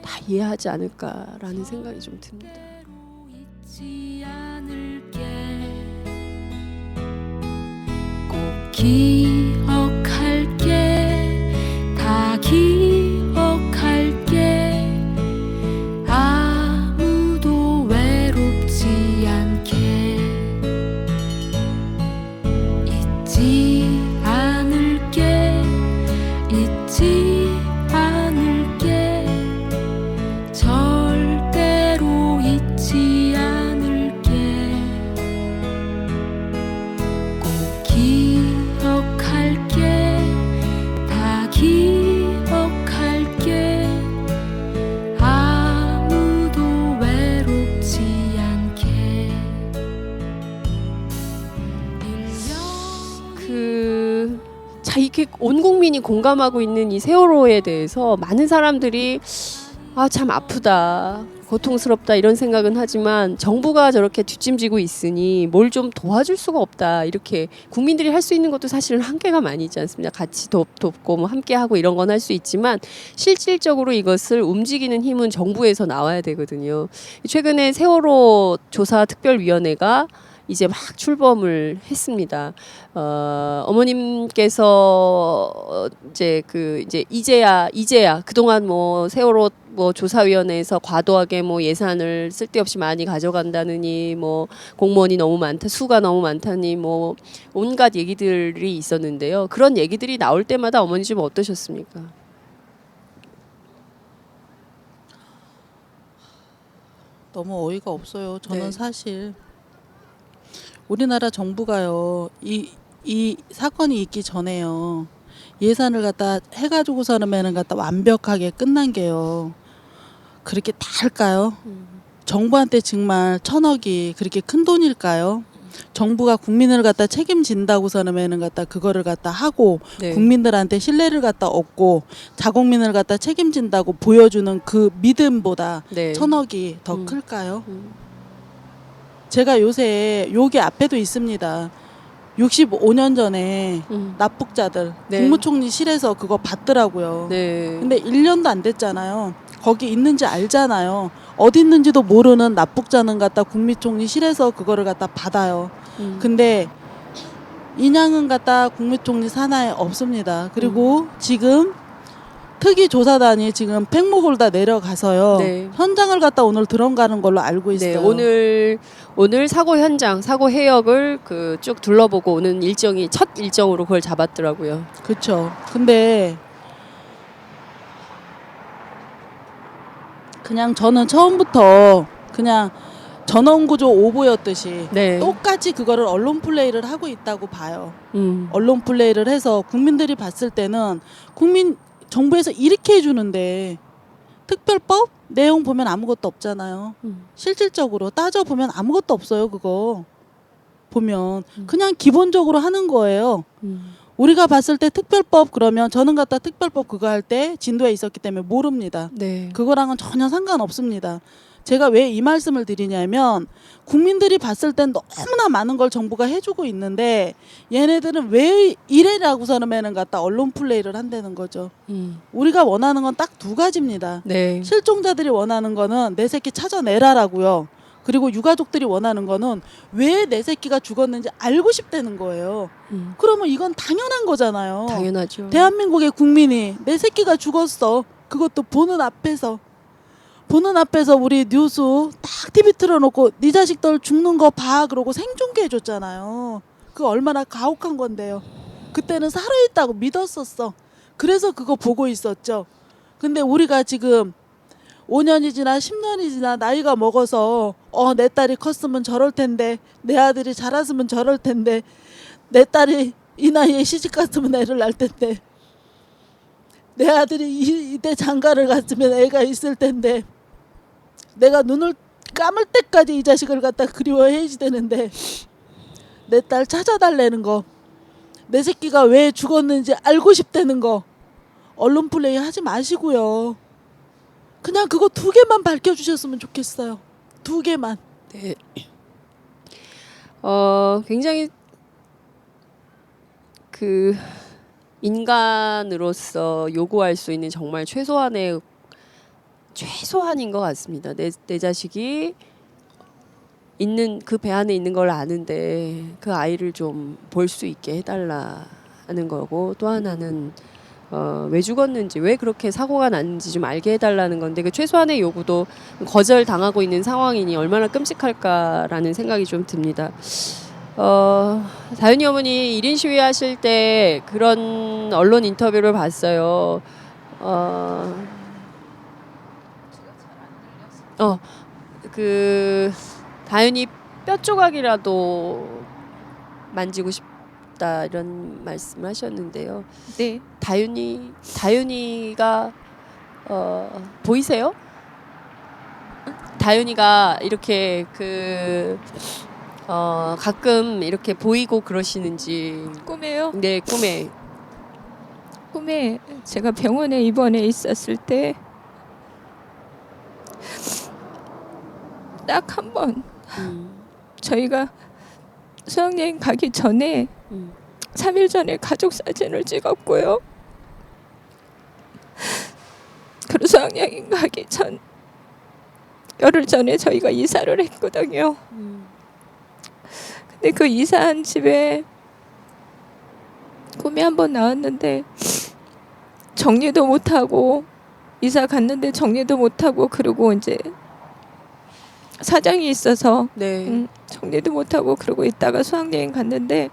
다 이해하지 않을까라는 생각이 좀 듭니다. 잊지 않을게. 꼭 기억할게. 다 기억할게. 아무도 외롭지 않게. 잊지 않을게. 잊지 않을게. 절대로 잊지 않을게. 꼭 기억할게. 다 기억할게. 아무도 외롭지 않게. 자, 이렇게 온 국민이 공감하고 있는 이 세월호에 대해서 많은 사람들이 참 아프다, 고통스럽다 이런 생각은 하지만 정부가 저렇게 뒷짐지고 있으니 뭘 좀 도와줄 수가 없다, 이렇게 국민들이 할 수 있는 것도 사실은 한계가 많이 있지 않습니까? 같이 돕고 뭐 함께하고 이런 건 할 수 있지만 실질적으로 이것을 움직이는 힘은 정부에서 나와야 되거든요. 최근에 세월호 조사 특별위원회가 이제 막 출범을 했습니다. 어머님께서 이제야 그동안 뭐 세월호 뭐 조사위원회에서 과도하게 뭐 예산을 쓸데없이 많이 가져간다느니, 뭐 공무원이 너무 많다, 수가 너무 많다니, 뭐 온갖 얘기들이 있었는데요. 그런 얘기들이 나올 때마다 어머니 좀 어떠셨습니까? 너무 어이가 없어요. 저는 네. 사실 우리나라 정부가요, 이 사건이 있기 전에요, 예산을 갖다 해가지고서는 갖다 완벽하게 끝난 게요, 그렇게 다 할까요? 정부한테 정말 1,000억이 그렇게 큰 돈일까요? 정부가 국민을 갖다 책임진다고서는 갖다 그거를 갖다 하고 네. 국민들한테 신뢰를 갖다 얻고 자국민을 갖다 책임진다고 보여주는 그 믿음보다 네. 1,000억이 더 클까요? 제가 요새 여기 앞에도 있습니다. 65년 전에 납북자들 네. 국무총리실에서 그거 받더라고요. 네. 근데 1년도 안 됐잖아요. 거기 있는지 알잖아요. 어디 있는지도 모르는 납북자는 갖다 국무총리실에서 그거를 갖다 받아요. 근데 인양은 갖다 국무총리 산하에 없습니다. 그리고 지금 특위조사단이 지금 팽목을 다 내려가서요. 네. 현장을 갖다 오늘 들어가는 걸로 알고 있어요. 네, 오늘 사고 현장, 사고 해역을 쭉 둘러보고 오는 일정이 첫 일정으로 그걸 잡았더라고요. 그렇죠. 근데 그냥 저는 처음부터 그냥 전원구조 오보였듯이 네. 똑같이 그거를 언론 플레이를 하고 있다고 봐요. 언론 플레이를 해서 국민들이 봤을 때는 정부에서 이렇게 해주는데 특별법 내용 보면 아무것도 없잖아요. 실질적으로 따져보면 아무것도 없어요. 그거 보면 그냥 기본적으로 하는 거예요. 우리가 봤을 때 특별법, 그러면 저는 갖다 특별법 그거 할 때 진도에 있었기 때문에 모릅니다. 네. 그거랑은 전혀 상관없습니다. 제가 왜 이 말씀을 드리냐면 국민들이 봤을 땐 너무나 많은 걸 정부가 해주고 있는데 얘네들은 왜 이래라고서는 갖다 언론 플레이를 한다는 거죠. 우리가 원하는 건 딱 두 가지입니다. 네. 실종자들이 원하는 거는 내 새끼 찾아내라라고요. 그리고 유가족들이 원하는 거는 왜 내 새끼가 죽었는지 알고 싶다는 거예요. 그러면 이건 당연한 거잖아요. 당연하죠. 대한민국의 국민이 내 새끼가 죽었어, 그것도 보는 앞에서 우리 뉴스 딱 TV 틀어놓고 네 자식들 죽는 거 봐 그러고 생중계 해줬잖아요. 그거 얼마나 가혹한 건데요. 그때는 살아있다고 믿었었어. 그래서 그거 보고 있었죠. 근데 우리가 지금 5년이 지나 10년이 지나 나이가 먹어서 내 딸이 컸으면 저럴 텐데, 내 아들이 자랐으면 저럴 텐데, 내 딸이 이 나이에 시집 갔으면 애를 낳을 텐데, 내 아들이 이대 장가를 갔으면 애가 있을 텐데 내가 눈을 감을 때까지 이 자식을 갖다 그리워해야지 되는데 내 딸 찾아달라는 거, 내 새끼가 왜 죽었는지 알고 싶다는 거 언론 플레이 하지 마시고요. 그냥 그거 2개만 밝혀주셨으면 좋겠어요. 2개만. 네. 굉장히 그 인간으로서 요구할 수 있는 정말 최소한인 것 같습니다. 내 자식이 있는 그 배 안에 있는 걸 아는데 그 아이를 좀 볼 수 있게 해달라는 거고, 또 하나는 왜 죽었는지, 왜 그렇게 사고가 났는지 좀 알게 해달라는 건데, 그 최소한의 요구도 거절당하고 있는 상황이니 얼마나 끔찍할까라는 생각이 좀 듭니다. 다윤이 어머니 1인 시위 하실 때 그런 언론 인터뷰를 봤어요. 그 다윤이 뼈 조각이라도 만지고 싶다 이런 말씀을 하셨는데요. 네. 다윤이가 보이세요? 다윤이가 이렇게 가끔 이렇게 보이고 그러시는지. 꿈에요? 네, 꿈에 제가 병원에 입원해 있었을 때 딱 한 번 저희가 수학여행 가기 전에 3일 전에 가족 사진을 찍었고요. 그리고 수학여행 가기 전 열흘 전에 저희가 이사를 했거든요. 근데 그 이사한 집에 꿈이 한 번 나왔는데 정리도 못하고, 이사 갔는데 정리도 못하고, 그리고 이제 사정이 있어서 네. 정리도 못하고 그러고 있다가 수학여행 갔는데,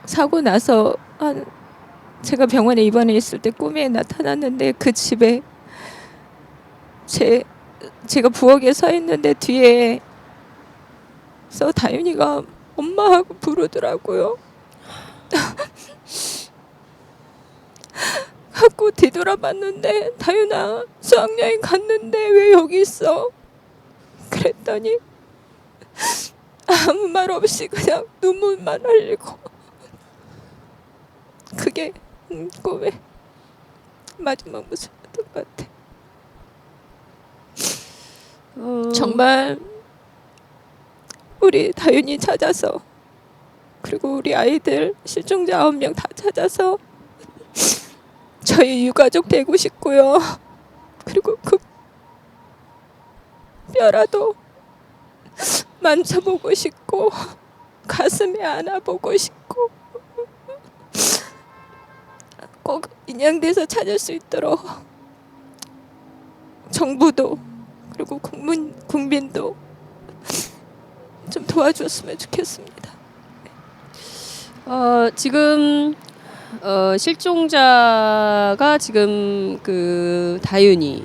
사고 나서 제가 병원에 입원해 있을 때 꿈에 나타났는데, 그 집에 제가 부엌에 서 있는데 뒤에서 다윤이가 엄마 하고 부르더라고요. 갖고 뒤돌아봤는데, 다윤아 수학여행 갔는데 왜 여기 있어? 그랬더니 아무 말 없이 그냥 눈물만 흘리고, 그게 꿈의 마지막 모습이었던 것 같아. 정말 우리 다윤이 찾아서, 그리고 우리 아이들 실종자 9명 다 찾아서 저희 유가족 되고 싶고요. 그리고 그 뼈라도 만져보고 싶고 가슴에 안아보고 싶고 꼭 인양돼서 찾을 수 있도록 정부도 그리고 국민도 좀 도와줬으면 좋겠습니다. 지금 실종자가 지금 그 다윤이,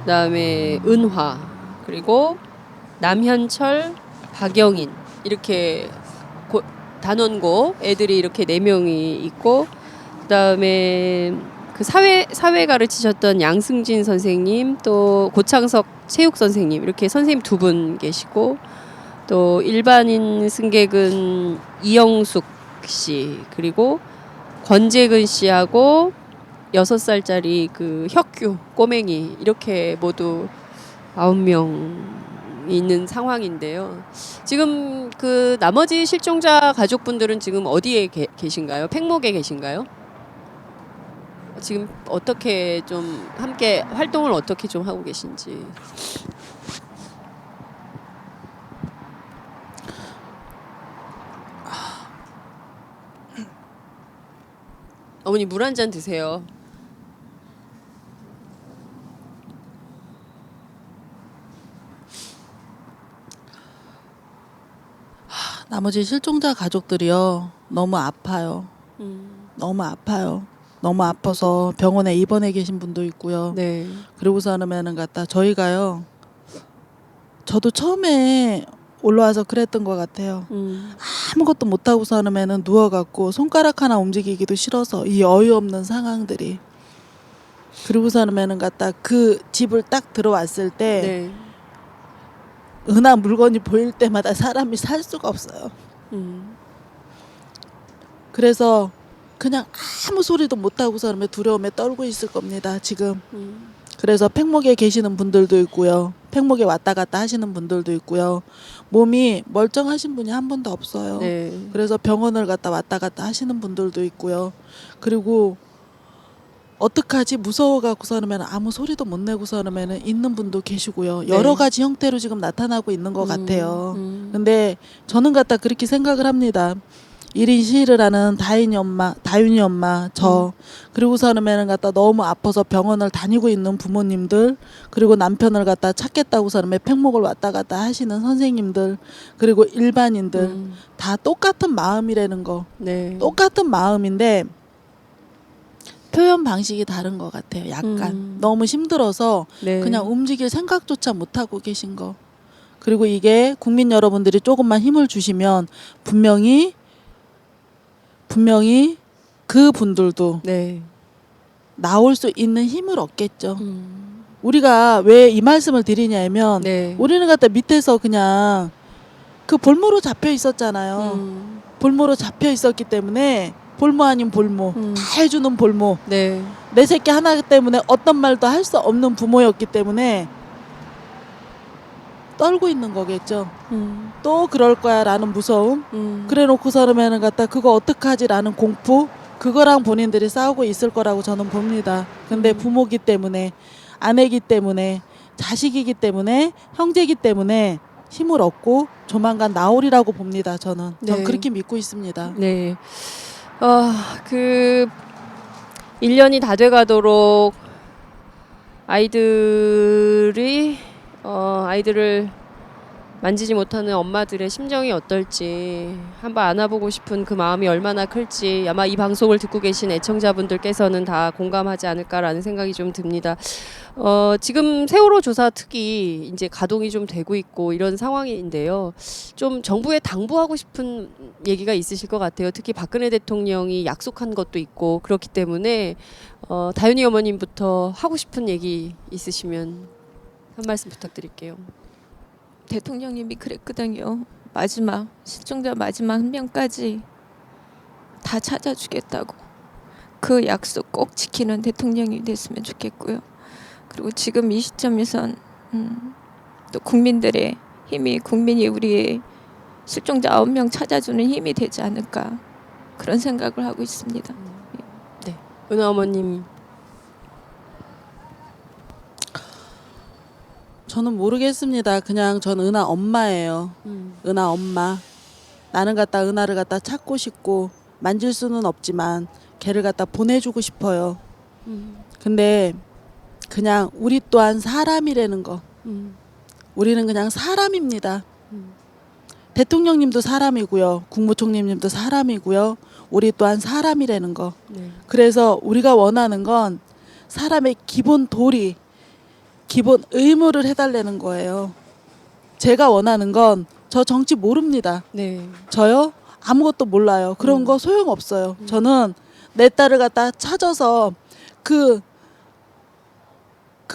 그다음에 은화, 그리고 남현철, 박영인, 이렇게 단원고 애들이 이렇게 4명이 있고, 그다음에 그 사회 가르치셨던 양승진 선생님, 또 고창석 체육 선생님, 이렇게 선생님 2분 계시고, 또 일반인 승객은 이영숙 씨, 그리고 권재근 씨하고 6살짜리 그 혁규 꼬맹이, 이렇게 모두 9명 있는 상황인데요. 지금 그 나머지 실종자 가족분들은 지금 어디에 계신가요? 팽목에 계신가요? 지금 어떻게 좀 함께 활동을 어떻게 좀 하고 계신지. 어머니 물 한 잔 드세요. 나머지 실종자 가족들이요, 너무 아파요. 너무 아파요. 너무 아파서 병원에 입원해 계신 분도 있고요. 네. 그러고서는 저희가요, 저도 처음에 올라와서 그랬던 것 같아요. 아무것도 못하고서 하면은 누워갖고 손가락 하나 움직이기도 싫어서 이 어이없는 상황들이. 그러고서는 갖다 그 집을 딱 들어왔을 때 네. 은하 물건이 보일 때마다 사람이 살 수가 없어요. 그래서 그냥 아무 소리도 못하고서 두려움에 떨고 있을 겁니다. 지금. 그래서 팽목에 계시는 분들도 있고요. 팽목에 왔다 갔다 하시는 분들도 있고요. 몸이 멀쩡하신 분이 한 분도 없어요. 네. 그래서 병원을 갔다 왔다 갔다 하시는 분들도 있고요. 그리고 어떡하지 무서워갖고서는 아무 소리도 못 내고서는 있는 분도 계시고요. 여러 가지 형태로 지금 나타나고 있는 것 같아요. 근데 저는 갖다 그렇게 생각을 합니다. 1인 시위를 하는 다윤이 엄마, 저, 그리고서는 갖다 너무 아파서 병원을 다니고 있는 부모님들, 그리고 남편을 갖다 찾겠다고서는 팽목을 왔다 갔다 하시는 선생님들, 그리고 일반인들, 다 똑같은 마음이라는 거. 네. 똑같은 마음인데, 표현 방식이 다른 것 같아요. 약간 너무 힘들어서 네. 그냥 움직일 생각조차 못 하고 계신 거. 그리고 이게 국민 여러분들이 조금만 힘을 주시면 분명히 그 분들도 네. 나올 수 있는 힘을 얻겠죠. 우리가 왜 이 말씀을 드리냐면 네. 우리는 갖다 밑에서 그냥 그 볼모로 잡혀 있었잖아요. 볼모로 잡혀 있었기 때문에 볼모 아닌 볼모, 다 해주는 볼모. 네. 내 새끼 하나 때문에 어떤 말도 할 수 없는 부모였기 때문에 떨고 있는 거겠죠. 또 그럴 거야 라는 무서움. 그래 놓고서는 갖다 그거 어떡하지 라는 공포. 그거랑 본인들이 싸우고 있을 거라고 저는 봅니다. 근데 부모기 때문에, 아내기 때문에, 자식이기 때문에, 형제기 때문에 힘을 얻고 조만간 나오리라고 봅니다. 저는. 전 네. 그렇게 믿고 있습니다. 네. 그 1년이 다 돼가도록 아이들을 만지지 못하는 엄마들의 심정이 어떨지 한번 안아보고 싶은 그 마음이 얼마나 클지 아마 이 방송을 듣고 계신 애청자분들께서는 다 공감하지 않을까라는 생각이 좀 듭니다. 지금 세월호 조사 특위 이제 가동이 좀 되고 있고 이런 상황인데요. 좀 정부에 당부하고 싶은 얘기가 있으실 것 같아요. 특히 박근혜 대통령이 약속한 것도 있고 그렇기 때문에 다윤이 어머님부터 하고 싶은 얘기 있으시면 한 말씀 부탁드릴게요. 대통령님이 그랬거든요. 마지막 실종자 마지막 한 명까지 다 찾아주겠다고. 그 약속 꼭 지키는 대통령이 됐으면 좋겠고요. 그리고 지금 이 시점에선 또 국민들의 힘이 국민이 우리의 실종자 9명 찾아주는 힘이 되지 않을까 그런 생각을 하고 있습니다. 네, 은하 어머님. 저는 모르겠습니다. 그냥 전 은하 엄마예요. 은하 엄마. 나는 갖다 은하를 갖다 찾고 싶고 만질 수는 없지만 걔를 갖다 보내주고 싶어요. 근데 그냥 우리 또한 사람이라는 거. 우리는 그냥 사람입니다. 대통령님도 사람이고요. 국무총리님도 사람이고요. 우리 또한 사람이라는 거. 네. 그래서 우리가 원하는 건 사람의 기본 도리, 기본 의무를 해달라는 거예요. 제가 원하는 건 저 정치 모릅니다. 네. 저요? 아무것도 몰라요. 그런 거 소용없어요. 저는 내 딸을 갖다 찾아서 그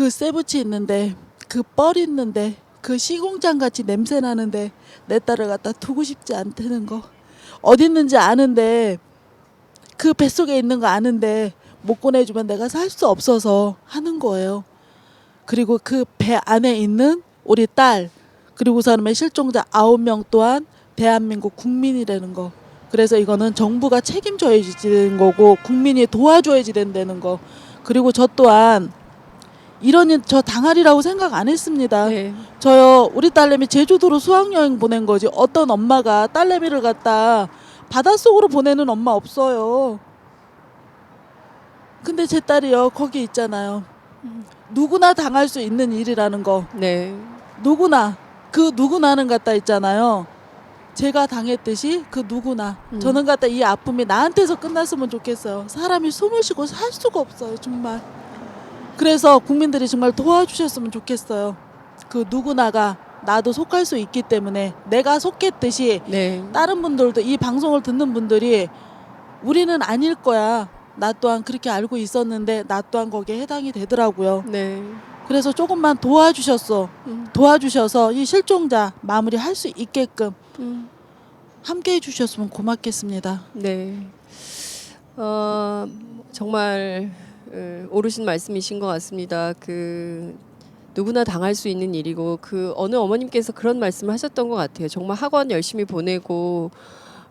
세부치 있는데 그 뻘 있는데 그 시공장 같이 냄새 나는데 내 딸을 갖다 두고 싶지 않다는 거. 어디 있는지 아는데 그 뱃속에 있는 거 아는데 못 꺼내주면 내가 살 수 없어서 하는 거예요. 그리고 그 배 안에 있는 우리 딸 그리고서는 실종자 9명 또한 대한민국 국민이라는 거. 그래서 이거는 정부가 책임져야지 되는 거고 국민이 도와줘야지 된다는 거. 그리고 저 또한 이런 일 저 당하리라고 생각 안 했습니다. 네. 저요 우리 딸내미 제주도로 수학여행 보낸 거지 어떤 엄마가 딸내미를 갖다 바닷속으로 보내는 엄마 없어요. 근데 제 딸이요 거기 있잖아요. 누구나 당할 수 있는 일이라는 거. 네. 누구나 그 누구나는 갖다 있잖아요. 제가 당했듯이 그 누구나 저는 갖다 이 아픔이 나한테서 끝났으면 좋겠어요. 사람이 숨을 쉬고 살 수가 없어요 정말. 그래서 국민들이 정말 도와주셨으면 좋겠어요. 그 누구나가 나도 속할 수 있기 때문에 내가 속했듯이 네. 다른 분들도 이 방송을 듣는 분들이 우리는 아닐 거야. 나 또한 그렇게 알고 있었는데 나 또한 거기에 해당이 되더라고요. 네. 그래서 조금만 도와주셔서 이 실종자 마무리할 수 있게끔 함께 해주셨으면 고맙겠습니다. 네. 정말 옳으신 말씀이신 것 같습니다. 누구나 당할 수 있는 일이고 어느 어머님께서 그런 말씀을 하셨던 것 같아요. 정말 학원 열심히 보내고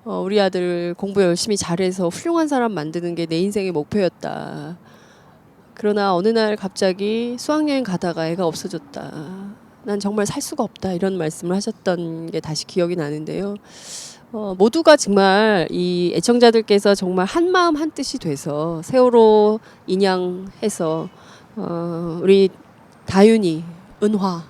우리 아들 공부 열심히 잘해서 훌륭한 사람 만드는 게 내 인생의 목표였다. 그러나 어느 날 갑자기 수학여행 가다가 애가 없어졌다. 난 정말 살 수가 없다. 이런 말씀을 하셨던 게 다시 기억이 나는데요. 모두가 정말 이 애청자들께서 정말 한 마음 한 뜻이 돼서 세월호 인양해서 우리 다윤이, 은화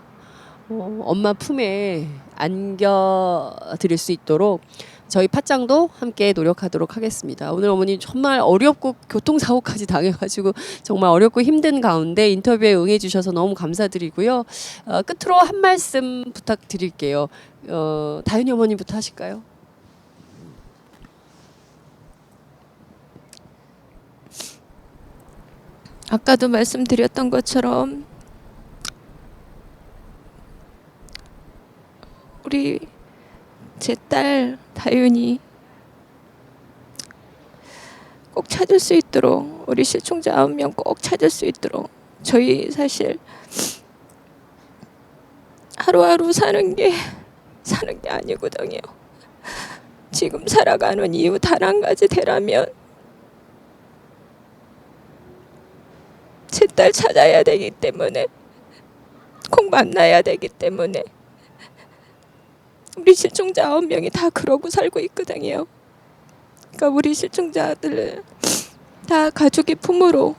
엄마 품에 안겨드릴 수 있도록 저희 팟짱도 함께 노력하도록 하겠습니다. 오늘 어머니 정말 어렵고 교통사고까지 당해가지고 정말 어렵고 힘든 가운데 인터뷰에 응해주셔서 너무 감사드리고요. 끝으로 한 말씀 부탁드릴게요. 다윤이 어머니부터 하실까요? 아까도 말씀드렸던 것처럼 우리 제 딸 다윤이 꼭 찾을 수 있도록, 우리 실종자 9명 꼭 찾을 수 있도록, 저희 사실 하루하루 사는 게 아니거든요. 지금 살아가는 이유 단 한 가지 되라면 제 딸 찾아야 되기 때문에, 꼭 만나야 되기 때문에 우리 실종자 9명이 다 그러고 살고 있거든요. 그러니까 우리 실종자들 다 가족의 품으로,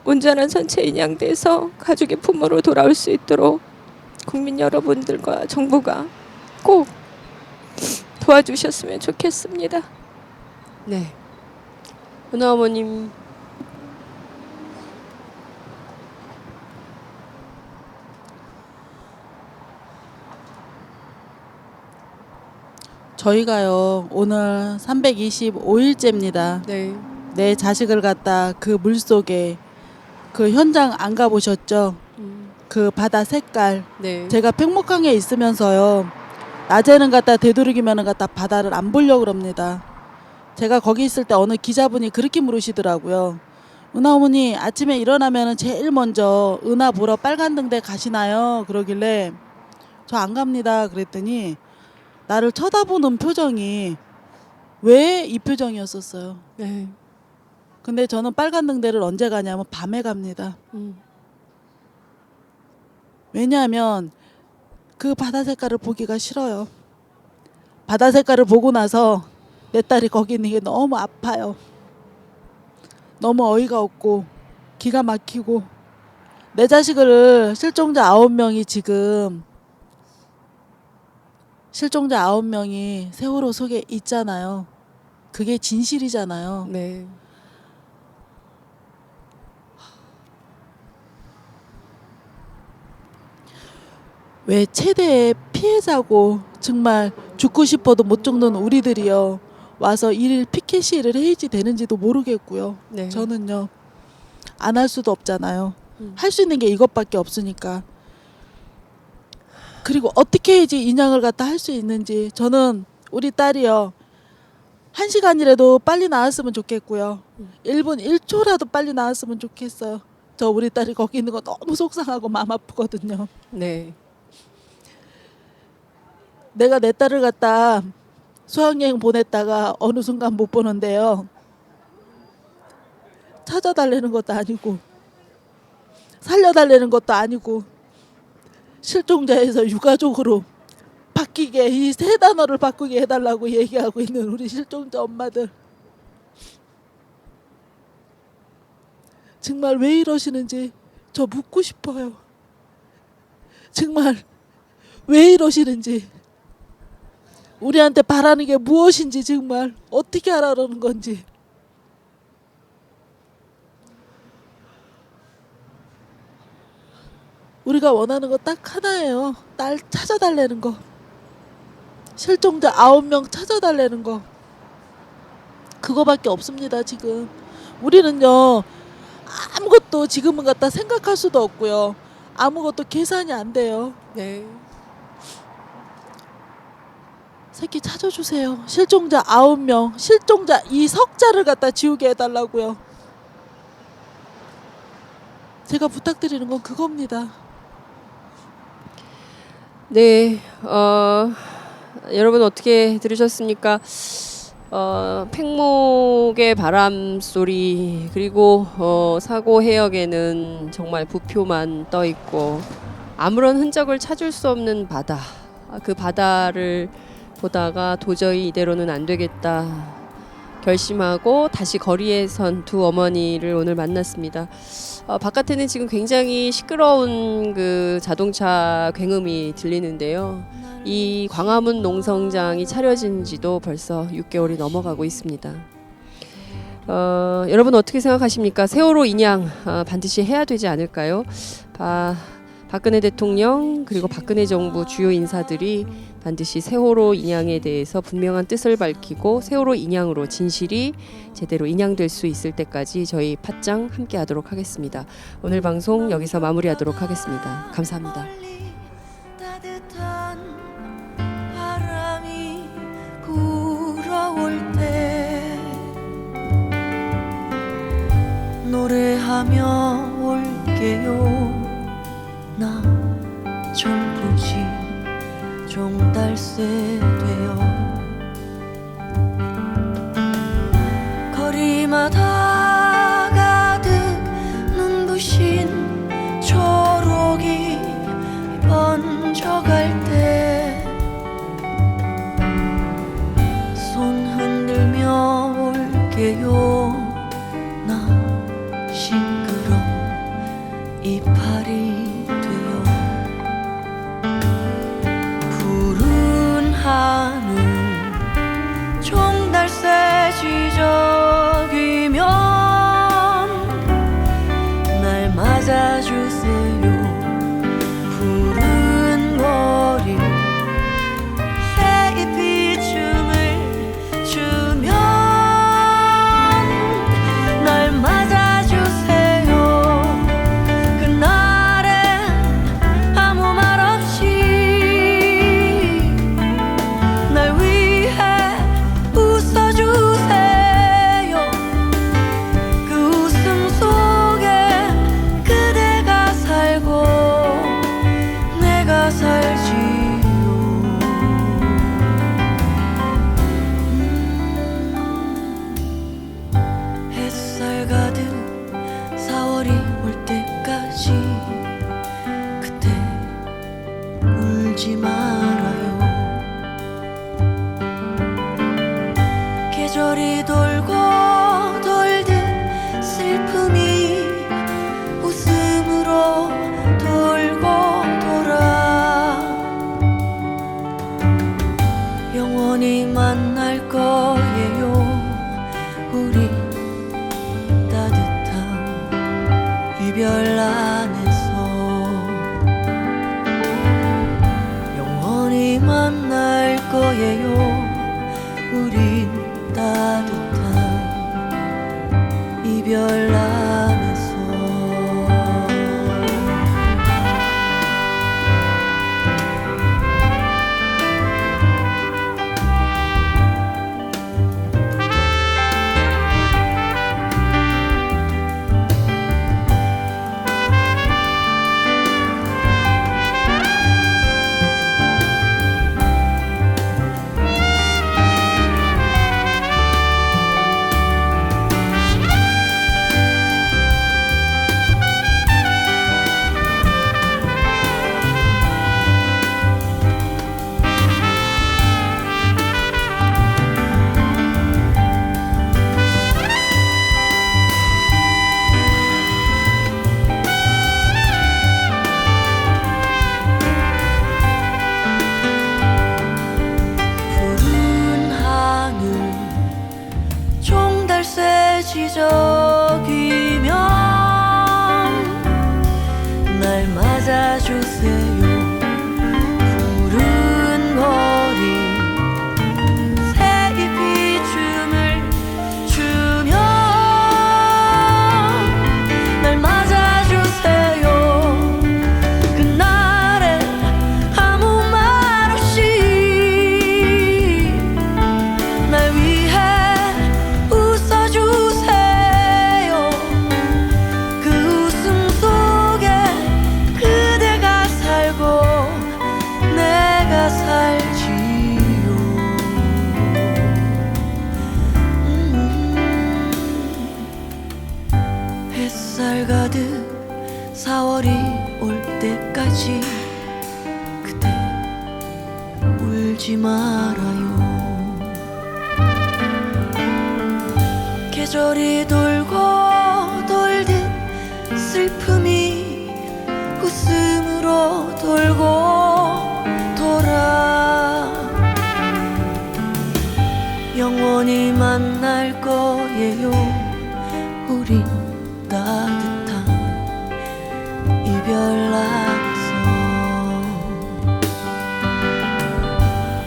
온전한 선체 인양돼서 가족의 품으로 돌아올 수 있도록 국민 여러분들과 정부가 꼭 도와주셨으면 좋겠습니다. 네. 은하 어머님. 저희가요 오늘 325일째입니다. 네. 내 자식을 갖다 그 물속에 그 현장 안 가보셨죠? 그 바다 색깔. 네. 제가 팽목항에 있으면서요 낮에는 갖다 되도록이면은 갖다 바다를 안 보려고 그럽니다. 제가 거기 있을 때 어느 기자분이 그렇게 물으시더라고요. 은하 어머니 아침에 일어나면은 제일 먼저 은하 보러 빨간 등대 가시나요? 그러길래 저 안 갑니다. 그랬더니 나를 쳐다보는 표정이 왜 이 표정이었었어요. 네. 근데 저는 빨간 등대를 언제 가냐면 밤에 갑니다. 왜냐하면 그 바다 색깔을 보기가 싫어요. 바다 색깔을 보고 나서 내 딸이 거기 있는 게 너무 아파요. 너무 어이가 없고 기가 막히고 내 자식을 실종자 9명이 지금 실종자 9명이 세월호 속에 있잖아요. 그게 진실이잖아요. 네. 왜 최대의 피해자고 정말 죽고 싶어도 못 죽는 우리들이요 와서 일일 피켓 시위를 해야지 되는지도 모르겠고요. 네. 저는요 안 할 수도 없잖아요. 할 수 있는 게 이것밖에 없으니까. 그리고 어떻게 해야지 인양을 갖다 할 수 있는지 저는 우리 딸이요 1시간이라도 빨리 나왔으면 좋겠고요. 1분 1초라도 빨리 나왔으면 좋겠어요. 저 우리 딸이 거기 있는 거 너무 속상하고 마음 아프거든요. 네. 내가 내 딸을 갖다 수학여행 보냈다가 어느 순간 못 보는데요. 찾아달라는 것도 아니고 살려달라는 것도 아니고 실종자에서 유가족으로 바뀌게 이 세 단어를 바꾸게 해달라고 얘기하고 있는 우리 실종자 엄마들 정말 왜 이러시는지 저 묻고 싶어요. 정말 왜 이러시는지 우리한테 바라는 게 무엇인지 정말 어떻게 하라는 건지 우리가 원하는 거 딱 하나예요. 딸 찾아달라는 거. 실종자 9명 찾아달라는 거. 그거밖에 없습니다. 지금 우리는요 아무것도 지금은 갖다 생각할 수도 없고요. 아무것도 계산이 안 돼요. 네. 새끼 찾아주세요. 실종자 9명, 실종자 이 석자를 갖다 지우게 해달라고요. 제가 부탁드리는 건 그겁니다. 네, 여러분 어떻게 들으셨습니까? 팽목의 바람 소리 그리고 사고 해역에는 정말 부표만 떠 있고 아무런 흔적을 찾을 수 없는 바다. 그 바다를 보다가 도저히 이대로는 안 되겠다 결심하고 다시 거리에 선 두 어머니를 오늘 만났습니다. 바깥에는 지금 굉장히 시끄러운 그 자동차 굉음이 들리는데요. 이 광화문 농성장이 차려진 지도 벌써 6개월이 넘어가고 있습니다. 여러분 어떻게 생각하십니까? 세월호 인양 반드시 해야 되지 않을까요? 박근혜 대통령 그리고 박근혜 정부 주요 인사들이 반드시 세월호 인양에 대해서 분명한 뜻을 밝히고 세월호 인양으로 진실이 제대로 인양될 수 있을 때까지 저희 팟짱 함께 하도록 하겠습니다. 오늘 방송 여기서 마무리하도록 하겠습니다. 감사합니다. 따뜻한 바람이 불어올 때 노래하며 올게요. 나 철부지 종달새 되어 거리마다 가득 눈부신 초록이 번져갈 때 손 흔들며 올게요. 나 싱그러 이파리 하늘 종달새 지저귀면 날 맞아주세요. 푸른 머리 새잎이 춤을 추면 날 맞아주세요. 그날엔 아무 말 없이 햇살 가득 4월이 올 때까지 그때 울지 말아요. 계절이 돌고 돌듯 슬픔이 웃음으로 돌고 돌아 영원히 만날 거예요. 우리 따뜻한 이별 안에서 영원히 만날 거예요. 우린 따뜻한 이별 안에서 지저귀면 날 맞아줘 때까지 그대 울지 말아요. 계절이 돌고 돌듯 슬픔이 웃음으로 돌고 돌아 영원히 만날 거예요. 우린 따뜻한 이별 안에서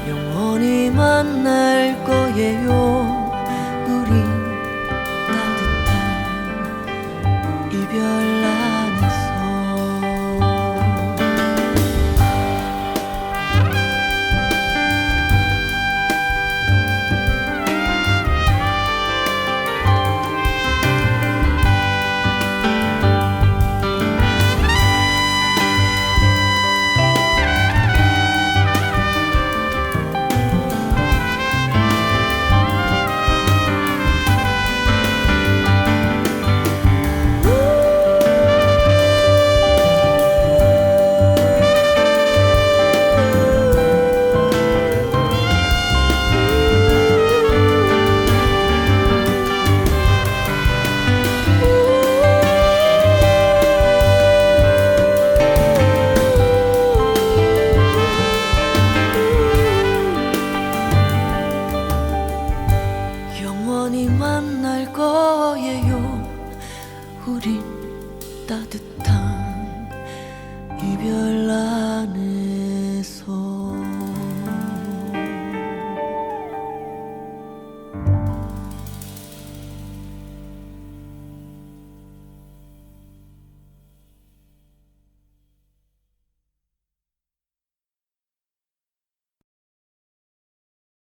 영원히 만날 거예요. 우린 따뜻한 이별 안에서 영원히 만날 거예요. 우린 따뜻한 이별 안에서